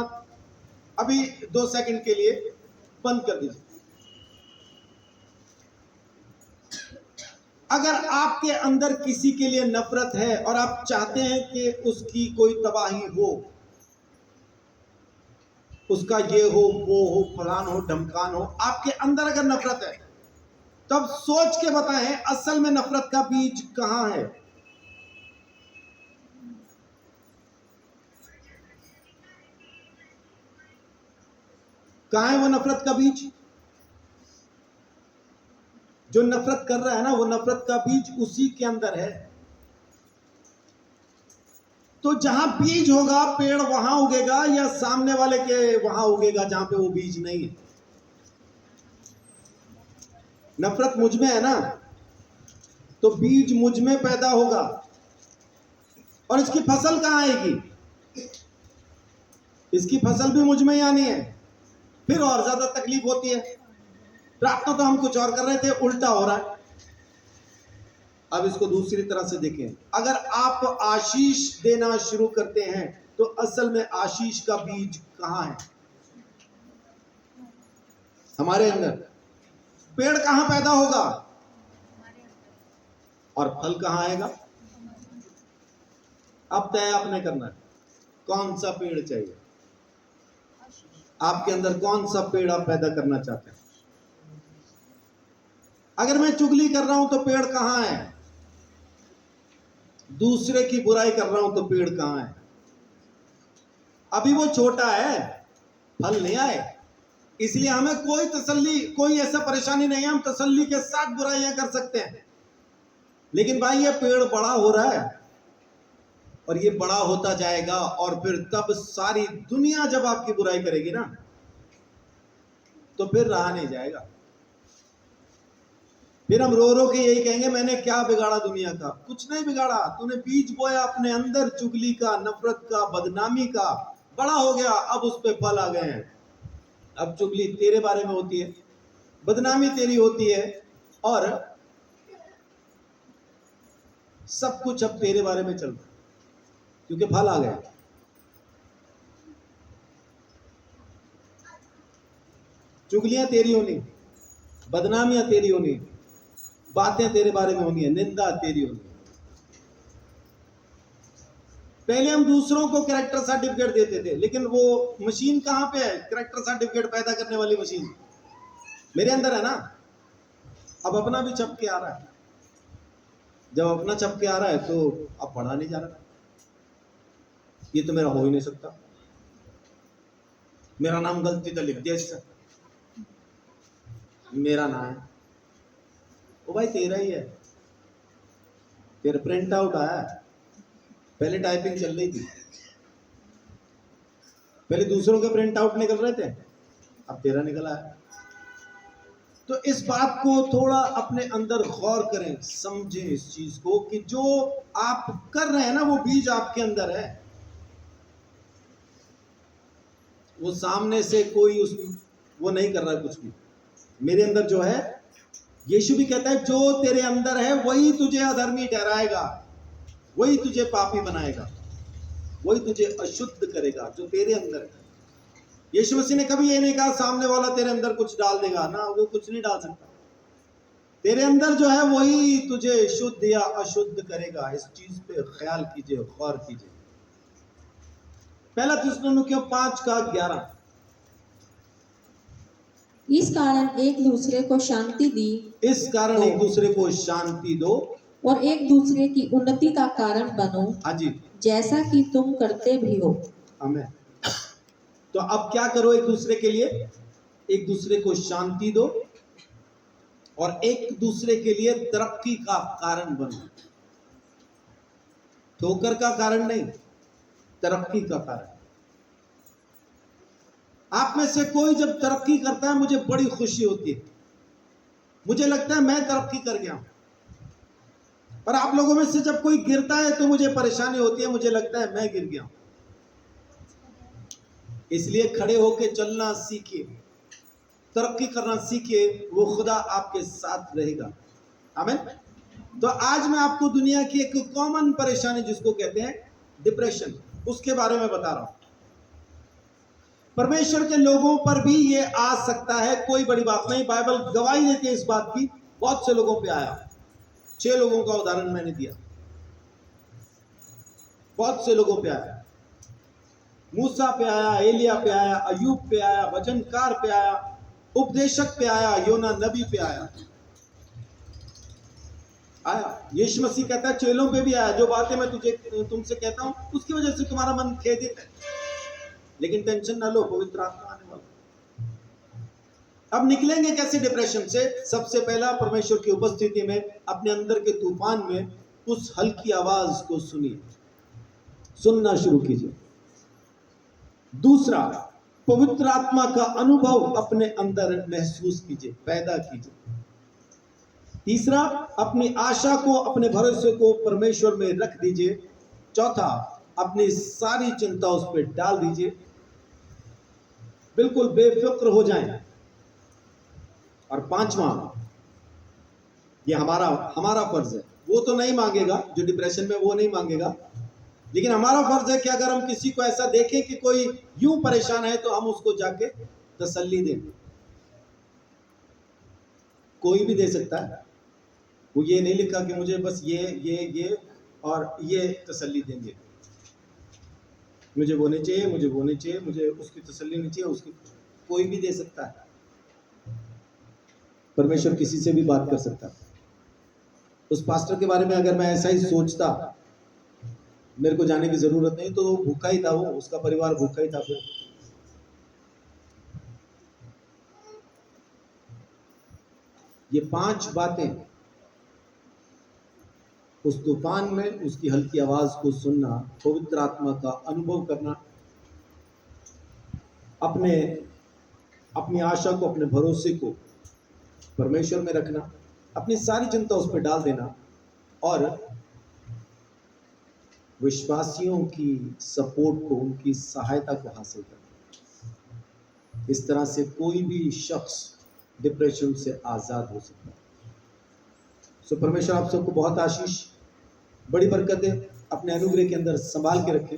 अभी 2 सेकंड के लिए बंद कर दीजिए। अगर आपके अंदर किसी के लिए नफरत है और आप चाहते हैं कि उसकी कोई तबाही हो, उसका ये हो, वो हो, फलान हो, ढमकान हो, आपके अंदर अगर नफरत है, तब सोच के बताएं असल में नफरत का बीज कहां है। कहां है वो नफरत का बीज? जो नफरत कर रहा है ना, वो नफरत का बीज उसी के अंदर है। तो जहां बीज होगा, पेड़ वहां उगेगा, या सामने वाले के वहां उगेगा जहां पे वो बीज नहीं है। नफरत मुझ में है ना, तो बीज मुझ में पैदा होगा, और इसकी फसल कहां आएगी? इसकी फसल भी मुझ में ही आनी है। फिर और ज्यादा तकलीफ होती है। प्रार्थना तो हम कुछ और कर रहे थे, उल्टा हो रहा है। अब इसको दूसरी तरह से देखें। अगर आप आशीष देना शुरू करते हैं, तो असल में आशीष का बीज कहां है? हमारे अंदर। पेड़ कहां पैदा होगा और फल कहां आएगा? अब तय आपने करना है, कौन सा पेड़ चाहिए। आपके अंदर कौन सा पेड़ आप पैदा करना चाहते हैं? अगर मैं चुगली कर रहा हूं तो पेड़ कहां है? दूसरे की बुराई कर रहा हूं तो पेड़ कहां है? अभी वो छोटा है, फल नहीं आए, इसलिए हमें कोई तसल्ली, कोई ऐसा परेशानी नहीं है, हम तसल्ली के साथ बुराइयां कर सकते हैं। लेकिन भाई, ये पेड़ बड़ा हो रहा है और ये बड़ा होता जाएगा, और फिर तब सारी दुनिया जब आपकी बुराई करेगी ना, तो फिर रहा नहीं जाएगा। फिर हम रो रो के यही कहेंगे, मैंने क्या बिगाड़ा दुनिया का? कुछ नहीं बिगाड़ा, तूने बीज बोया अपने अंदर चुगली का, नफरत का, बदनामी का, बड़ा हो गया, अब उस पे फल आ गए हैं। अब चुगली तेरे बारे में होती है, बदनामी तेरी होती है, और सब कुछ अब तेरे बारे में चल रहा है, क्योंकि फल आ गया। चुगलियां तेरी होनी, बदनामियां तेरी होनी, बातें तेरे बारे में होनी है, निंदा तेरी होनी है। पहले हम दूसरों को कैरेक्टर सर्टिफिकेट देते थे, लेकिन वो मशीन कहां पे है? कैरेक्टर सर्टिफिकेट पैदा करने वाली मशीन मेरे अंदर है ना। अब अपना भी छप के आ रहा है। जब अपना छप के आ रहा है तो अब पढ़ा नहीं जा रहा, ये तो मेरा हो ही नहीं सकता, मेरा नाम गलती से लिख दिया इससे, मेरा नाम है। ओ भाई, तेरा ही है, तेरा प्रिंट आउट आया है। पहले टाइपिंग चल रही थी, पहले दूसरों के प्रिंट आउट निकल रहे थे, अब तेरा निकला है। तो इस बात को थोड़ा अपने अंदर गौर करें, समझें इस चीज को कि जो आप कर रहे हैं ना, वो बीज आपके अंदर है। वो सामने से कोई वो नहीं कर रहा कुछ भी। मेरे अंदर जो है यीशु भी कहता है जो तेरे अंदर है वही तुझे अधर्मी ठहराएगा, वही तुझे पापी बनाएगा, वही तुझे अशुद्ध करेगा, जो तेरे अंदर है। यीशु मसीह ने कभी ये नहीं कहा सामने वाला तेरे अंदर कुछ डाल देगा, ना, वो कुछ नहीं डाल सकता। तेरे अंदर जो है वही तुझे शुद्ध या अशुद्ध करेगा। इस चीज पे ख्याल कीजिए, गौर कीजिए। पहला थिस्सलुनीकियों 5:11।
इस कारण एक दूसरे को शांति दी
इस कारण एक दूसरे को शांति दो
और एक दूसरे की उन्नति का कारण बनो,
हाँ जी,
जैसा कि तुम करते भी हो।
आमीन। तो अब क्या करो एक दूसरे के लिए? एक दूसरे को शांति दो और एक दूसरे के लिए तरक्की का कारण बनो। ठोकर का कारण नहीं, तरक्की का कारण। आप में से कोई जब तरक्की करता है मुझे बड़ी खुशी होती है, मुझे लगता है मैं तरक्की कर गया हूं। और आप लोगों में से जब कोई गिरता है तो मुझे परेशानी होती है, मुझे लगता है मैं गिर गया हूं। इसलिए खड़े होकर चलना सीखिए, तरक्की करना सीखिए, वो खुदा आपके साथ रहेगा। आमीन। तो आज मैं आपको दुनिया की एक कॉमन परेशानी जिसको कहते हैं डिप्रेशन, उसके बारे में बता रहा हूं। परमेश्वर के लोगों पर भी ये आ सकता है, कोई बड़ी बात नहीं। बाइबल गवाही देती है इस बात की, बहुत से लोगों पे आया। 6 लोगों का उदाहरण मैंने दिया, बहुत से लोगों पे आया। मूसा पे आया, एलिया पे आया, अयूब पे आया, वचनकार पे आया, उपदेशक पे आया, योना नबी पे आया। यीशु मसीह कहता है चेलों पे भी आया, जो बातें मैं तुमसे कहता हूं उसकी वजह से तुम्हारा मन खेदित है, लेकिन टेंशन ना लो, पवित्र आत्मा आने वाला। अब निकलेंगे कैसे डिप्रेशन से? सबसे पहला, परमेश्वर की उपस्थिति में, अपने अंदर के तूफान में उस हल्की आवाज को सुनिए, सुनना शुरू कीजिए। दूसरा, पवित्र आत्मा का अनुभव अपने अंदर महसूस कीजिए, पैदा कीजिए। तीसरा, अपनी आशा को, अपने भरोसे को परमेश्वर में रख दीजिए। चौथा, अपनी सारी चिंता उस पर डाल दीजिए, बिल्कुल बेफिक्र हो जाएं। और पांचवा, ये हमारा फर्ज है। वो तो नहीं मांगेगा जो डिप्रेशन में, वो नहीं मांगेगा, लेकिन हमारा फर्ज है कि अगर हम किसी को ऐसा देखें कि कोई यूं परेशान है तो हम उसको जाके तसल्ली दें। कोई भी दे सकता है, वो ये नहीं लिखा कि मुझे बस ये और ये तसल्ली देंगे, मुझे वो नहीं चाहिए, मुझे वो नहीं चाहिए, मुझे उसकी तसल्ली नहीं चाहिए, उसकी। कोई भी दे सकता है। परमेश्वर किसी से भी बात कर सकता है। उस पास्टर के बारे में अगर मैं ऐसा ही सोचता, मेरे को जाने की जरूरत नहीं, तो भूखा ही था, वो, उसका परिवार भूखा ही था। फिर ये 5 बातें, उस तूफान में उसकी हल्की आवाज को सुनना, पवित्र आत्मा का अनुभव करना, अपनी आशा को, अपने भरोसे को परमेश्वर में रखना, अपनी सारी चिंता उस पर डाल देना और विश्वासियों की सपोर्ट को, उनकी सहायता को हासिल करना। इस तरह से कोई भी शख्स डिप्रेशन से आजाद हो सकता है। सो परमेश्वर आप सबको बहुत आशीष, बड़ी बरकतें अपने अनुग्रह के अंदर संभाल के रखें।